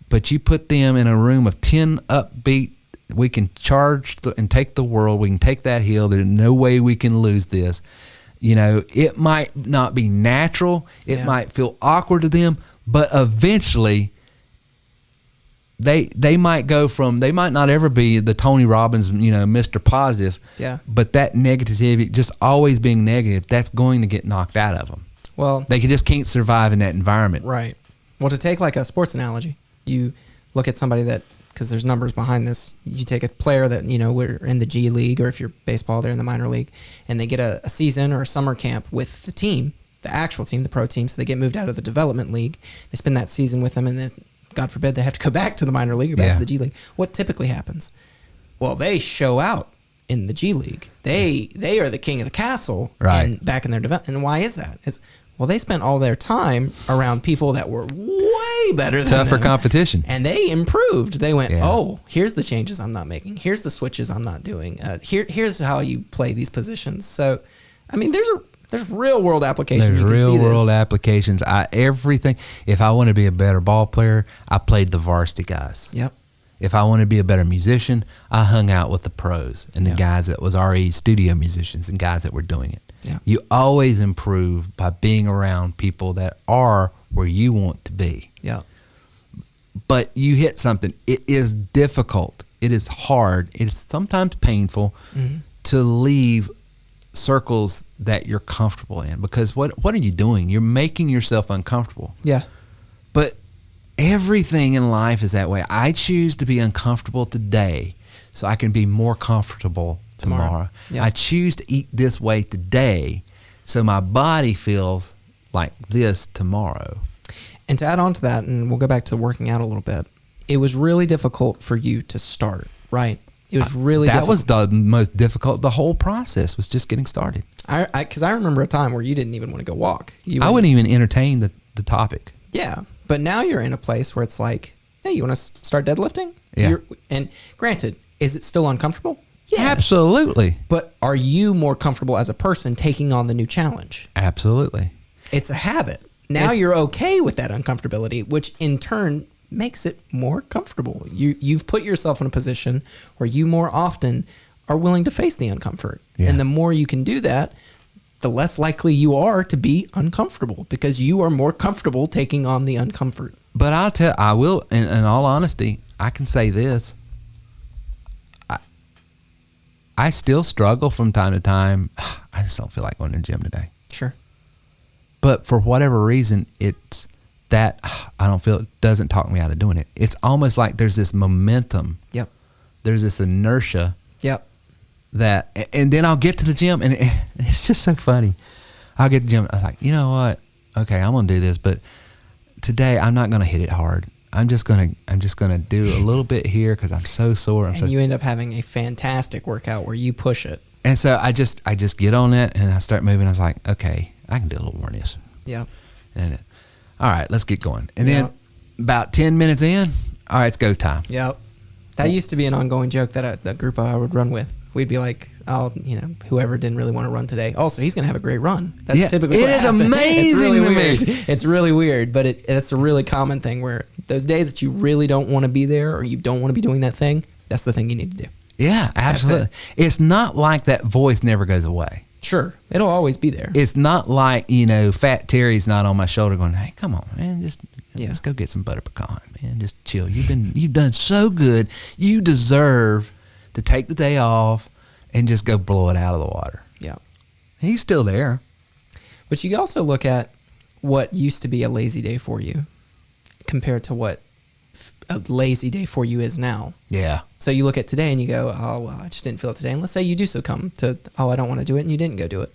but you put them in a room of 10 upbeat, we can charge and take the world, we can take that hill, there's no way we can lose this. You know, it might not be natural, it might feel awkward to them, but eventually they might not ever be the Tony Robbins, Mr. Positive. Yeah. But that negativity, just always being negative, that's going to get knocked out of them. Well, They just can't survive in that environment. right. Well, to take like a sports analogy, you look at somebody that, because there's numbers behind this, you take a player that, we're in the G League, or if you're baseball, they're in the minor league, and they get a season or a summer camp with the team, the actual team, the pro team, so they get moved out of the development league. They spend that season with them, and then, God forbid, they have to go back to the minor league or back to the G League. What typically happens? Well, they show out in the G League. They are the king of the castle, right? Back in their development. And why is that? Well, they spent all their time around people that were way better than Tougher them, competition. and they improved. They went, Yeah. oh, here's the changes I'm not making. Here's the switches I'm not doing. Here's how you play these positions. So, I mean, there's real world application. There's real world applications. Everything. If I want to be a better ball player, I played the varsity guys. Yep. If I want to be a better musician, I hung out with the pros and the guys that was already studio musicians and guys that were doing it. Yeah. You always improve by being around people that are where you want to be. Yeah. But you hit something. It is difficult. It is hard. It is sometimes painful to leave circles that you're comfortable in, because what are you doing? You're making yourself uncomfortable. Yeah. But everything in life is that way. I choose to be uncomfortable today so I can be more comfortable tomorrow. Yeah. I choose to eat this way today so my body feels like this tomorrow. And to add on to that, and we'll go back to working out a little bit, it was really difficult for you to start, right? It was really that difficult. was the most difficult. The whole process was just getting started. Because I remember a time where you didn't even want to go walk. I wouldn't even entertain the topic. Yeah. But now you're in a place where it's like, hey, you want to start deadlifting? Yeah. And granted, is it still uncomfortable? Yes. Absolutely. But are you more comfortable as a person taking on the new challenge? Absolutely. It's a habit. Now you're okay with that uncomfortability, which in turn makes it more comfortable. You've put yourself in a position where you more often are willing to face the uncomfort. Yeah. And the more you can do that, the less likely you are to be uncomfortable, because you are more comfortable taking on the uncomfort. But I will, in all honesty, I can say this. I still struggle from time to time. I just don't feel like going to the gym today. Sure. But for whatever reason, it's that I don't feel, it doesn't talk me out of doing it. It's almost like there's this momentum. Yep. There's this inertia. Yep. And then I'll get to the gym, and it's just so funny. I'll get to the gym. I was like, you know what? Okay, I'm going to do this, but today I'm not going to hit it hard. I'm just gonna do a little bit here because I'm so sore. You end up having a fantastic workout where you push it. And so I just get on it and I start moving. I was like, okay, I can do a little more of this. Yeah. And all right, let's get going. And then about 10 minutes in, all right, it's go time. Yep. That used to be an ongoing joke that the group I would run with. We'd be like, whoever didn't really want to run today. Also, he's going to have a great run. That's typically what happens. Amazing to me. It's really weird, but it's a really common thing where those days that you really don't want to be there or you don't want to be doing that thing, that's the thing you need to do. Yeah, absolutely. It's not like that voice never goes away. Sure. It'll always be there. It's not like, Fat Terry's not on my shoulder going, hey, come on, man, let's go get some butter pecan, man. Just chill. You've done so good. You deserve to take the day off and just go blow it out of the water. Yeah. He's still there. But you also look at what used to be a lazy day for you compared to what a lazy day for you is now. Yeah. So you look at today and you go, oh, well, I just didn't feel it today. And let's say you do succumb to, I don't want to do it, and you didn't go do it.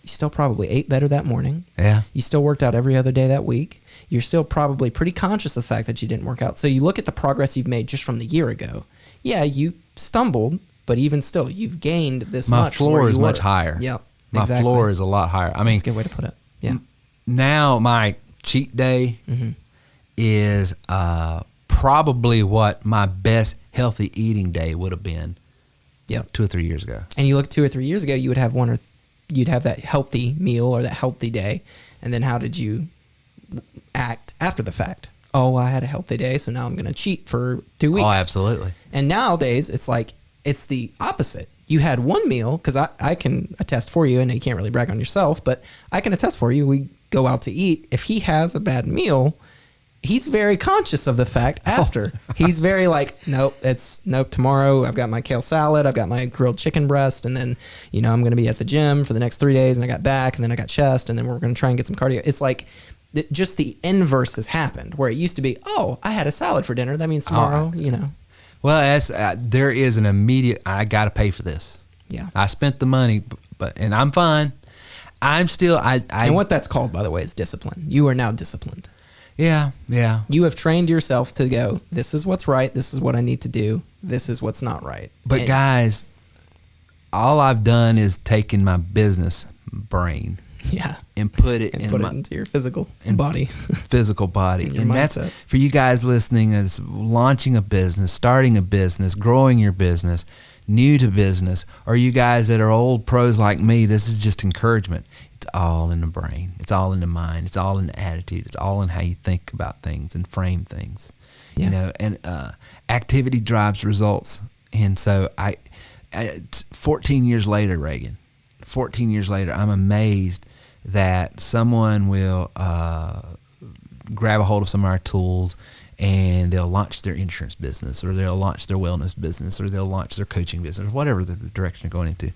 You still probably ate better that morning. Yeah. You still worked out every other day that week. You're still probably pretty conscious of the fact that you didn't work out. So you look at the progress you've made just from the year ago. Yeah, you stumbled, but even still, you've gained this much. My floor is much higher. Yep. My floor is a lot higher. I mean, that's a good way to put it. Yeah. Now my cheat day is probably what my best healthy eating day would have been. Yep. 2 or 3 years ago. And you look 2 or 3 years ago, you would have you'd have that healthy meal or that healthy day. And then how did you act after the fact? Oh, I had a healthy day, so now I'm going to cheat for 2 weeks. Oh, absolutely. And nowadays, it's like, it's the opposite. You had one meal, because I can attest for you, and you can't really brag on yourself, but I can attest for you. We go out to eat. If he has a bad meal, he's very conscious of the fact after. He's very like, nope, tomorrow I've got my kale salad, I've got my grilled chicken breast, and then, I'm going to be at the gym for the next 3 days, and I got back, and then I got chest, and then we're going to try and get some cardio. It's like just the inverse has happened, where it used to be, oh, I had a salad for dinner. That means tomorrow, Well, there is an immediate, I got to pay for this. Yeah. I spent the money, and I'm fine. I'm still, and what that's called, by the way, is discipline. You are now disciplined. Yeah. You have trained yourself to go, this is what's right, this is what I need to do, this is what's not right. But guys, all I've done is taken my business brain and put it into your physical body. Physical body. And that's mindset. for you guys listening, is launching a business, starting a business, growing your business, new to business, or you guys that are old pros like me, this is just encouragement. It's all in the brain. It's all in the mind. It's all in the attitude. It's all in how you think about things and frame things. Yeah. And activity drives results. And so 14 years later, Reagan, 14 years later, I'm amazed that someone will grab a hold of some of our tools and they'll launch their insurance business, or they'll launch their wellness business, or they'll launch their coaching business, or whatever the direction they're going into.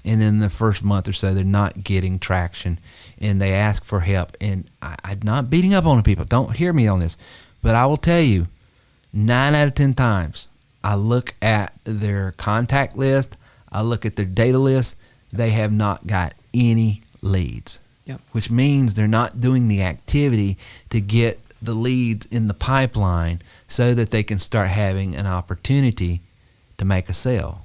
And then the first month or so, they're not getting traction, and they ask for help. And I'm not beating up on people. Don't hear me on this. But I will tell you, 9 out of 10 times, I look at their contact list, I look at their data list, they have not got any leads. Yep. Which means they're not doing the activity to get the leads in the pipeline so that they can start having an opportunity to make a sale.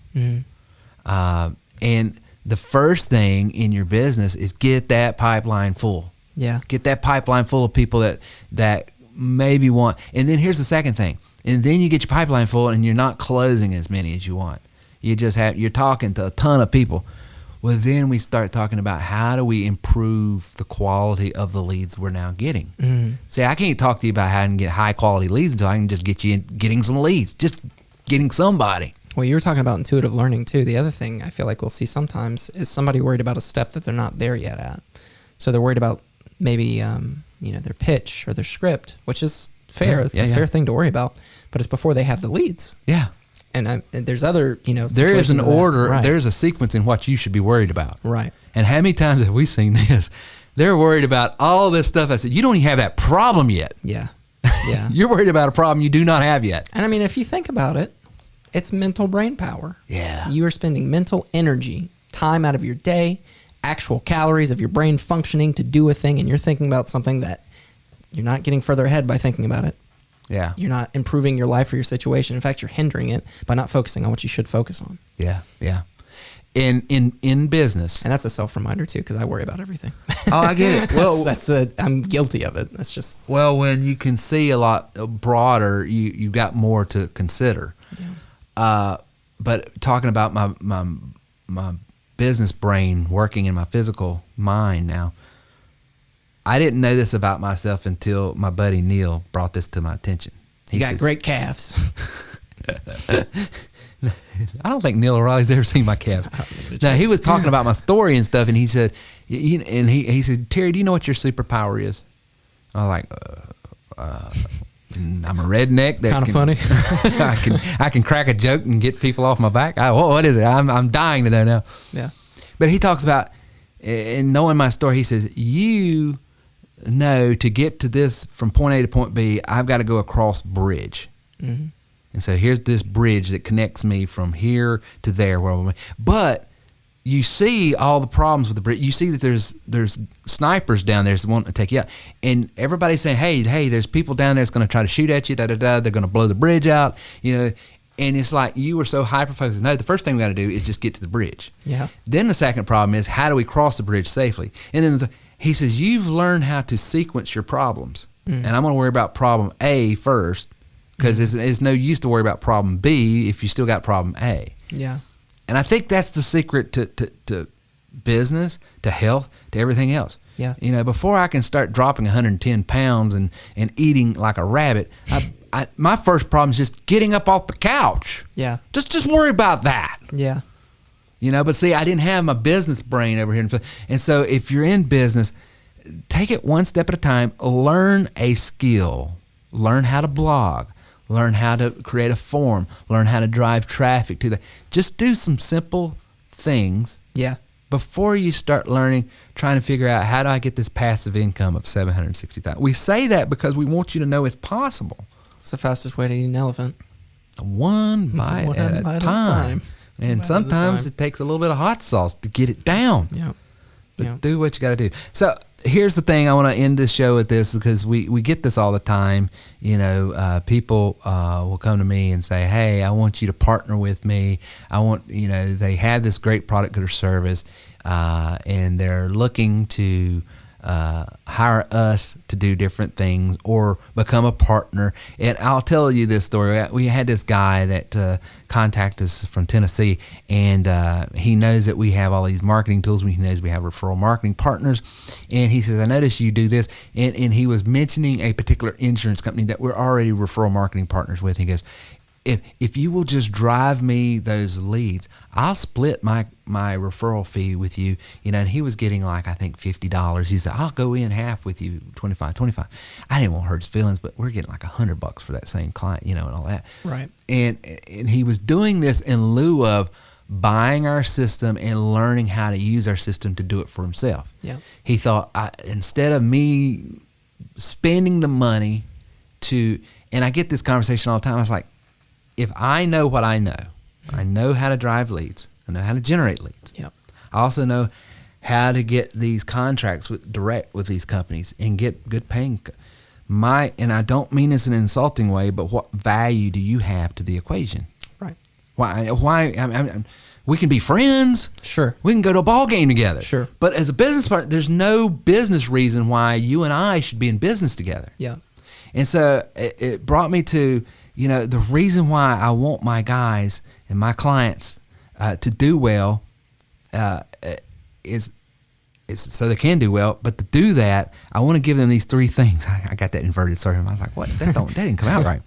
And the first thing in your business is get that pipeline full. Yeah. Get that pipeline full of people that maybe want. And then here's the second thing. And then you get your pipeline full and you're not closing as many as you want. You're talking to a ton of people. Well, then we start talking about how do we improve the quality of the leads we're now getting. See, I can't talk to you about how to get high quality leads until I can just get you getting some leads, just getting somebody. Well, you were talking about intuitive learning too. The other thing I feel like we'll see sometimes is somebody worried about a step that they're not there yet at. So they're worried about maybe their pitch or their script, which is fair. It's a fair thing to worry about, but it's before they have the leads. Yeah. And there's other, there is an order. Right. There's a sequence in what you should be worried about. Right. And how many times have we seen this? They're worried about all this stuff. I said, you don't even have that problem yet. Yeah. Yeah. You're worried about a problem you do not have yet. And I mean, if you think about it, it's mental brain power. Yeah. You are spending mental energy, time out of your day, actual calories of your brain functioning to do a thing, and you're thinking about something that you're not getting further ahead by thinking about it. Yeah. You're not improving your life or your situation. In fact, you're hindering it by not focusing on what you should focus on. Yeah. Yeah. In business. And that's a self-reminder too, because I worry about everything. Oh, I get it. Well, I'm guilty of it. That's just. Well, when you can see a lot broader, you got more to consider. Yeah. But talking about my business brain working in my physical mind now, I didn't know this about myself until my buddy Neil brought this to my attention. He got great calves. I don't think Neil O'Reilly's ever seen my calves. Now, he was talking about my story and stuff, and he said, he said, Terry, do you know what your superpower is? I was like, I'm a redneck. That kind of funny. I can crack a joke and get people off my back. What is it? I'm dying to know now. Yeah. But he talks about, and knowing my story, he says, you know, to get to this from point A to point B, I've got to go across bridge. Mm-hmm. And so here's this bridge that connects me from here to there. But you see all the problems with the bridge. You see that there's snipers down there that want to take you out. And everybody's saying, hey, there's people down there that's going to try to shoot at you, They're going to blow the bridge out, And it's like you were so hyper-focused. No, the first thing we got to do is just get to the bridge. Yeah. Then the second problem is, how do we cross the bridge safely? And then he says, you've learned how to sequence your problems. And I'm going to worry about problem A first, because it's no use to worry about problem B if you still got problem A. Yeah. And I think that's the secret to business, to health, to everything else. Yeah. Before I can start dropping 110 pounds and eating like a rabbit, my first problem is just getting up off the couch. Yeah. Just worry about that. Yeah. But see, I didn't have my business brain over here. And so if you're in business, take it one step at a time, learn a skill. learn how to blog, learn how to create a form, learn how to drive traffic to that. Just do some simple things. Yeah. Before you start trying to figure out, how do I get this passive income of $760,000? We say that because we want you to know it's possible. What's the fastest way to eat an elephant? One bite at a time. And sometimes it takes a little bit of hot sauce to get it down. Yeah. But do what you got to do. So here's the thing. I want to end this show with this, because we get this all the time. People will come to me and say, hey, I want you to partner with me. They have this great product or service, and they're looking to hire us to do different things or become a partner. And I'll tell you this story. We had this guy that contacted us from Tennessee, and he knows that we have all these marketing tools. He knows we have referral marketing partners, and he says, I noticed you do this, and he was mentioning a particular insurance company that we're already referral marketing partners with. He goes, if you will just drive me those leads, I'll split my referral fee with you. And he was getting I think $50. He said, I'll go in half with you, 25. I didn't want to hurt his feelings, but we're getting $100 for that same client, and all that. Right. And he was doing this in lieu of buying our system and learning how to use our system to do it for himself. Yeah. He thought, instead of me spending the money and I get this conversation all the time. I was like, if I know what I know how to drive leads, I know how to generate leads. Yep. I also know how to get these contracts direct with these companies and get good paying. And I don't mean this in an insulting way, but what value do you have to the equation? Right. Why? We can be friends. Sure. We can go to a ball game together. Sure. But as a business partner, there's no business reason why you and I should be in business together. Yeah. And so it brought me to, the reason why I want my guys and my clients to do well is so they can do well. But to do that, I want to give them these three things. I got that inverted. Sorry, I was like, what? That didn't come out right.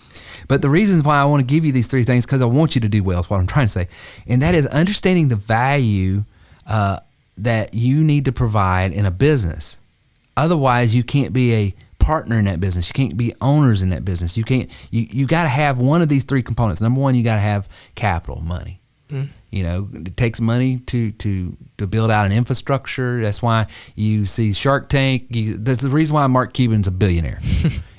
But the reason why I want to give you these three things, because I want you to do well, is what I'm trying to say. And that is understanding the value that you need to provide in a business. Otherwise, you can't be a partner in that business. You can't be owners in that business. You got to have one of these three components. Number one, you got to have capital, money. It takes money to build out an infrastructure. That's why you see Shark Tank. That's the reason why Mark Cuban's a billionaire.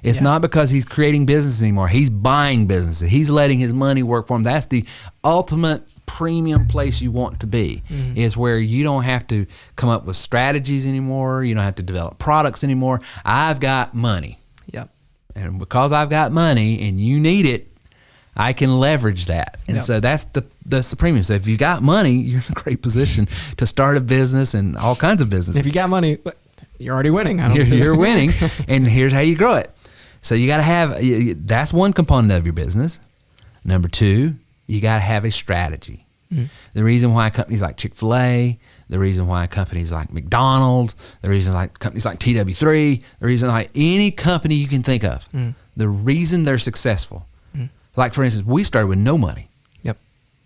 It's not because he's creating business anymore. He's buying businesses. He's letting his money work for him. That's the ultimate premium place you want to be, is where you don't have to come up with strategies anymore. You don't have to develop products anymore. I've got money. Yep. And because I've got money and you need it, I can leverage that. And so that's the premium. So if you got money, you're in a great position to start a business and all kinds of business. If you got money, you're already winning. You're winning. And here's how you grow it. So you got to have, that's one component of your business. Number two, you got to have a strategy. The reason why companies like Chick-fil-A, the reason why companies like McDonald's, the reason why companies like TW3, the reason why any company you can think of, the reason they're successful. Like, for instance, we started with no money. Yep.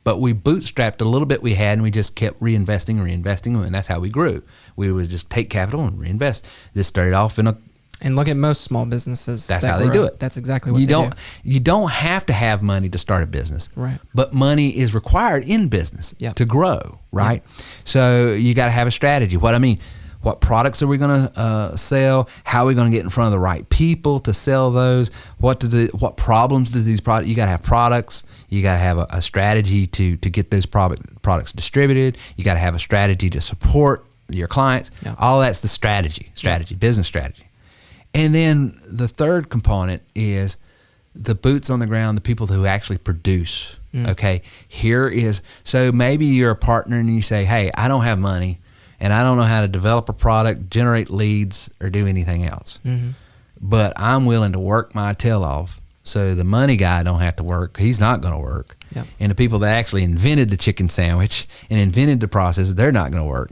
But we bootstrapped a little bit we had, and we just kept reinvesting, and that's how we grew. We would just take capital and reinvest. This started off and look at most small businesses. That's how they do it. That's exactly what they do. You don't have to have money to start a business. Right. But money is required in business to grow, right? Yep. So you got to have a strategy. What products are we going to sell? How are we going to get in front of the right people to sell those? What problems do these products? You got to have products. You got to have a strategy to get those products distributed. You got to have a strategy to support your clients. Yeah. All that's the strategy, business strategy. And then the third component is the boots on the ground, the people who actually produce. Okay, so maybe you're a partner and you say, hey, I don't have money, and I don't know how to develop a product, generate leads, or do anything else. But I'm willing to work my tail off so the money guy don't have to work. He's not going to work. Yep. And the people that actually invented the chicken sandwich and invented the process, they're not going to work.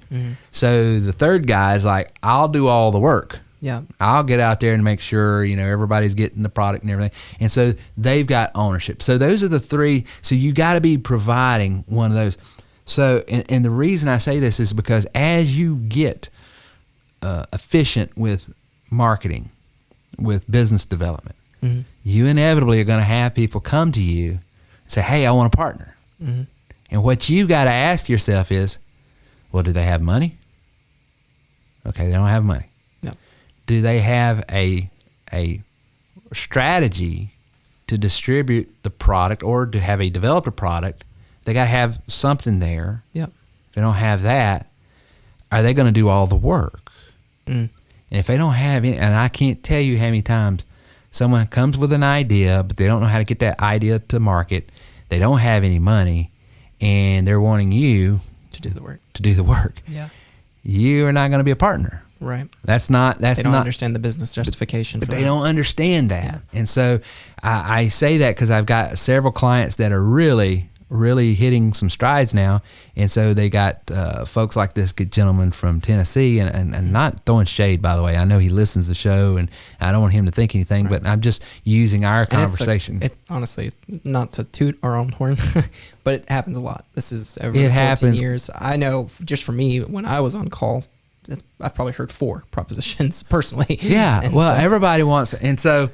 So the third guy is like, I'll do all the work. Yeah, I'll get out there and make sure, everybody's getting the product and everything. And so they've got ownership. So those are the three. So you got to be providing one of those. So, and the reason I say this is because as you get efficient with marketing, with business development, you inevitably are going to have people come to you and say, hey, I want a partner. And what you got to ask yourself is, well, do they have money? Okay, they don't have money. No. Do they have a strategy to distribute the product or to have a developed a product? They got to have something there. Yep. If they don't have that, are they going to do all the work? And if they don't have any, and I can't tell you how many times someone comes with an idea, but they don't know how to get that idea to market. They don't have any money, and they're wanting you To do the work. to do the work. Yeah. You are not going to be a partner. Right. That's not. They don't understand the business justification. But they don't understand that, and so I say that because I've got several clients that are really hitting some strides now, and so they got folks like this good gentleman from Tennessee, and not throwing shade, by the way. I know he listens to the show, and I don't want him to think anything, but I'm just using our conversation. Honestly, not to toot our own horn, but it happens a lot. This is every 14 happens. years. I know just for me, when I was on call, I've probably heard 4 propositions personally. Yeah, And well, so- everybody wants it, and so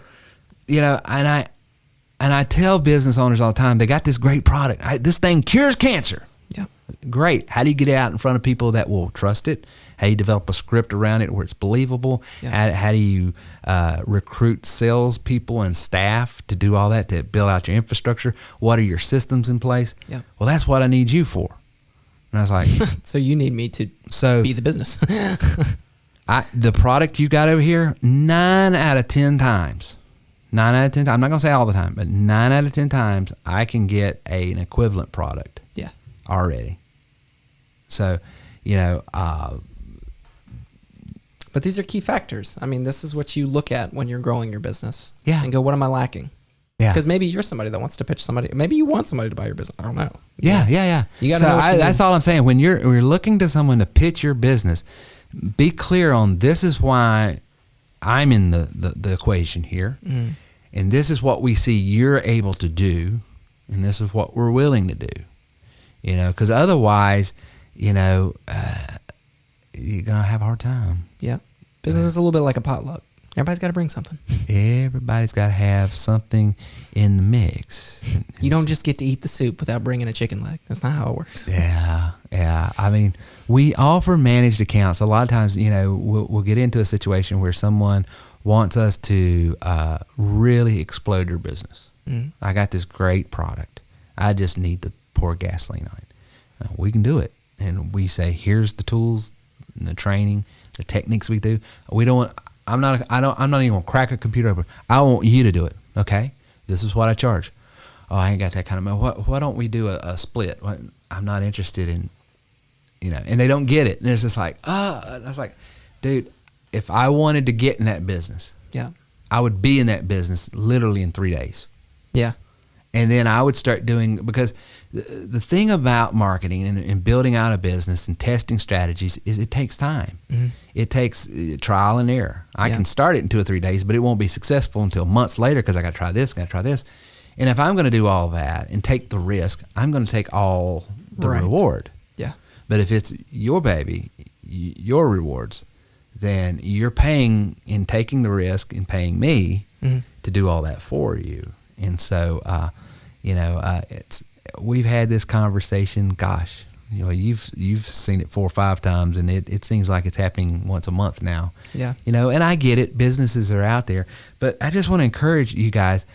and I tell business owners all the time, they got this great product. This thing cures cancer. Yeah. Great. How do you get it out in front of people that will trust it? How do you develop a script around it where it's believable? Yeah. How do you recruit salespeople and staff to do all that, to build out your infrastructure? What are your systems in place? Yeah. Well, that's what I need you for. And I was like, So you need me to be the business. the product you got over here, 9 out of 10 times, 9 out of 10 times, I'm not going to say all the time, but 9 out of 10 times, I can get an equivalent product Yeah. already. So, But these are key factors. I mean, this is what you look at when you're growing your business. Yeah. And go, what am I lacking? Yeah. Because maybe you're somebody that wants to pitch somebody. Maybe you want somebody to buy your business. I don't know. Yeah. You gotta know what you that's need. all I'm saying. When you're looking to someone to pitch your business, be clear on, this is why I'm in the equation here, and this is what we see you're able to do, and this is what we're willing to do. Because otherwise, you're gonna have a hard time. Yeah. Business is a little bit like a potluck. Everybody's got to bring something. Everybody's got to have something in the mix. You don't just get to eat the soup without bringing a chicken leg. That's not how it works. Yeah. I mean, we offer managed accounts. A lot of times, we'll get into a situation where someone wants us to really explode your business. I got this great product. I just need to pour gasoline on it. We can do it. And we say, here's the tools and the training, the techniques we do. I'm not even gonna crack a computer open. I want you to do it. Okay, this is what I charge. Oh, I ain't got that kind of money. Why don't we do a split? I'm not interested in, and they don't get it. And it's just like, I was like, dude, if I wanted to get in that business, Yeah. I would be in that business literally in 3 days. Yeah. And then I would start doing, because the thing about marketing and building out a business and testing strategies is it takes time. It takes trial and error. I can start it in 2 or 3 days, but it won't be successful until months later, because I got to try this, And if I'm going to do all that and take the risk, I'm going to take all the reward. Yeah. But if it's your baby, your rewards, then you're paying in taking the risk and paying me to do all that for you. And so, we've had this conversation. Gosh, you've seen it 4 or 5 times, and it seems like it's happening once a month now. Yeah. And I get it. Businesses are out there, but I just want to encourage you guys,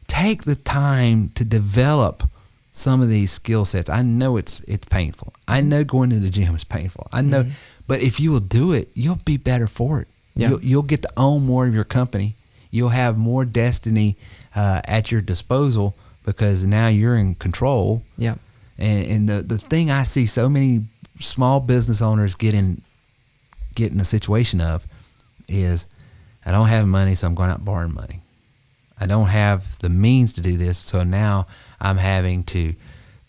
take the time to develop some of these skill sets. I know it's painful. I know going to the gym is painful. I know, but if you will do it, you'll be better for it. Yeah. You'll get to own more of your company. You'll have more destiny at your disposal, because now you're in control. Yeah. And the thing I see so many small business owners get in a situation of is, I don't have money, so I'm going out borrowing money. I don't have the means to do this, so now I'm having to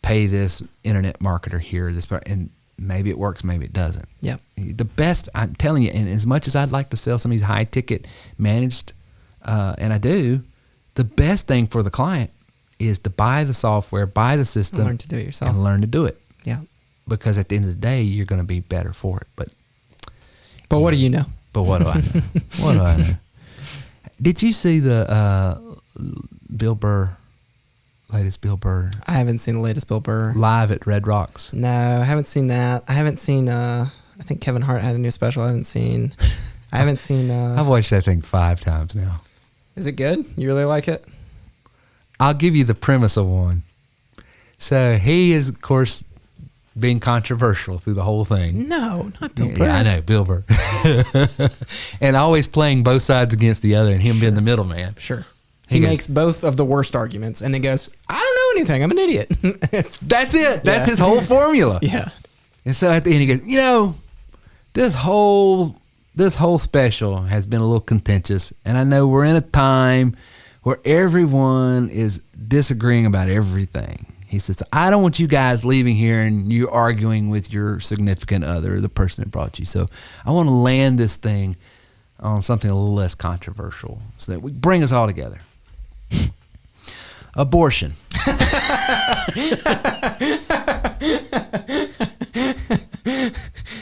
pay this internet marketer here, and maybe it works, maybe it doesn't. Yeah. The best, I'm telling you, and as much as I'd like to sell some of these high ticket managed, and I do, the best thing for the client is to buy the software, buy the system, And learn to do it yourself. and learn to do it. Yeah. Because at the end of the day, you're going to be better for it. But what do you know? But what do I know? What do I know? Did you see the Bill Burr, latest Bill Burr. I haven't seen the latest Bill Burr. Live at Red Rocks. No, I haven't seen that. I haven't seen, I think Kevin Hart had a new special I haven't seen. I've watched that thing 5 times now. Is it good? You really like it? I'll give you the premise of one. So he is, of course, being controversial through the whole thing. No, not Bill Burr. Yeah, I know, Bill Burr. And always playing both sides against the other and him being the middleman. Sure. He goes, makes both of the worst arguments and then goes, I don't know anything. I'm an idiot. That's it. That's his whole formula. Yeah. And so at the end he goes, you know, this whole special has been a little contentious. And I know we're in a time where everyone is disagreeing about everything. He says, I don't want you guys leaving here and you arguing with your significant other, the person that brought you. So I want to land this thing on something a little less controversial so that we bring us all together. Abortion.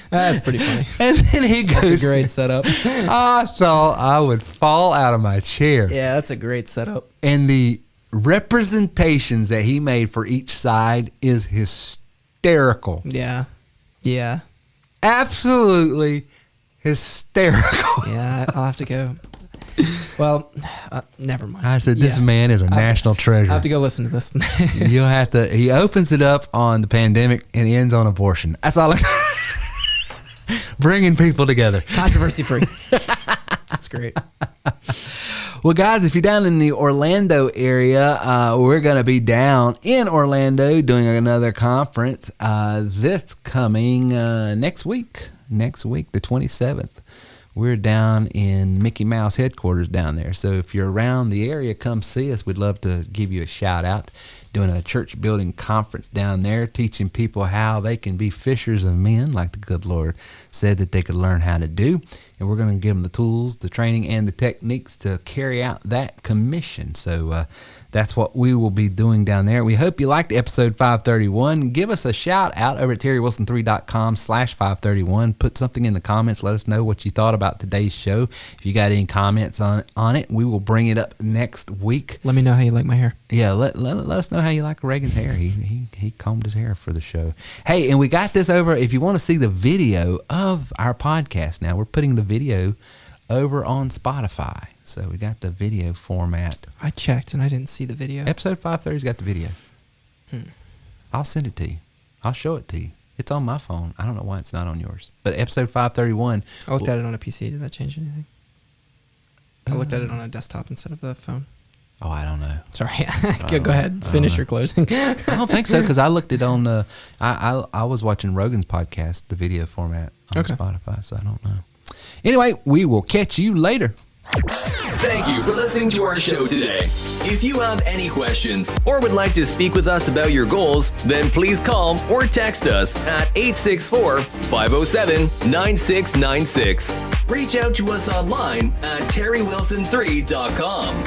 That's pretty funny. And then he goes, That's a great setup. I thought I would fall out of my chair. Yeah, that's a great setup. And the representations that he made for each side is hysterical. Yeah. Yeah. Absolutely hysterical. Yeah, I'll have to go. Well, never mind. I said, this man is a national treasure. I have to go listen to this. You'll have to. He opens it up on the pandemic and ends on abortion. That's all. Bringing people together. Controversy free. That's great. Well, guys, if you're down in the Orlando area, we're going to be down in Orlando doing another conference this coming next week. Next week, the 27th. We're down in Mickey Mouse headquarters down there. So if you're around the area, come see us. We'd love to give you a shout out. Doing a church building conference down there, teaching people how they can be fishers of men, like the good Lord said that they could learn how to do. And we're going to give them the tools, the training, and the techniques to carry out that commission. So that's what we will be doing down there. We hope you liked episode 531. Give us a shout out over at terrywilson3.com/531. Put something in the comments. Let us know what you thought about today's show. If you got any comments on it, we will bring it up next week. Let me know how you like my hair. Yeah, let us know how you like Reagan's hair. He combed his hair for the show. Hey, and we got this over. If you want to see the video of our podcast now, we're putting the video over on Spotify. So we got the video format. I checked and I didn't see the video. Episode 530's got the video. I'll send it to you. I'll show it to you. It's on my phone. I don't know why it's not on yours. But episode 531. I looked at it on a PC. Did that change anything? I looked at it on a desktop instead of the phone. Oh, I don't know. Sorry. Go ahead. Finish your closing. I don't think so because I looked it on I was watching Rogan's podcast, the video format on Spotify, so I don't know. Anyway, we will catch you later. Thank you for listening to our show today. If you have any questions or would like to speak with us about your goals, then please call or text us at 864-507-9696. Reach out to us online at terrywilson3.com.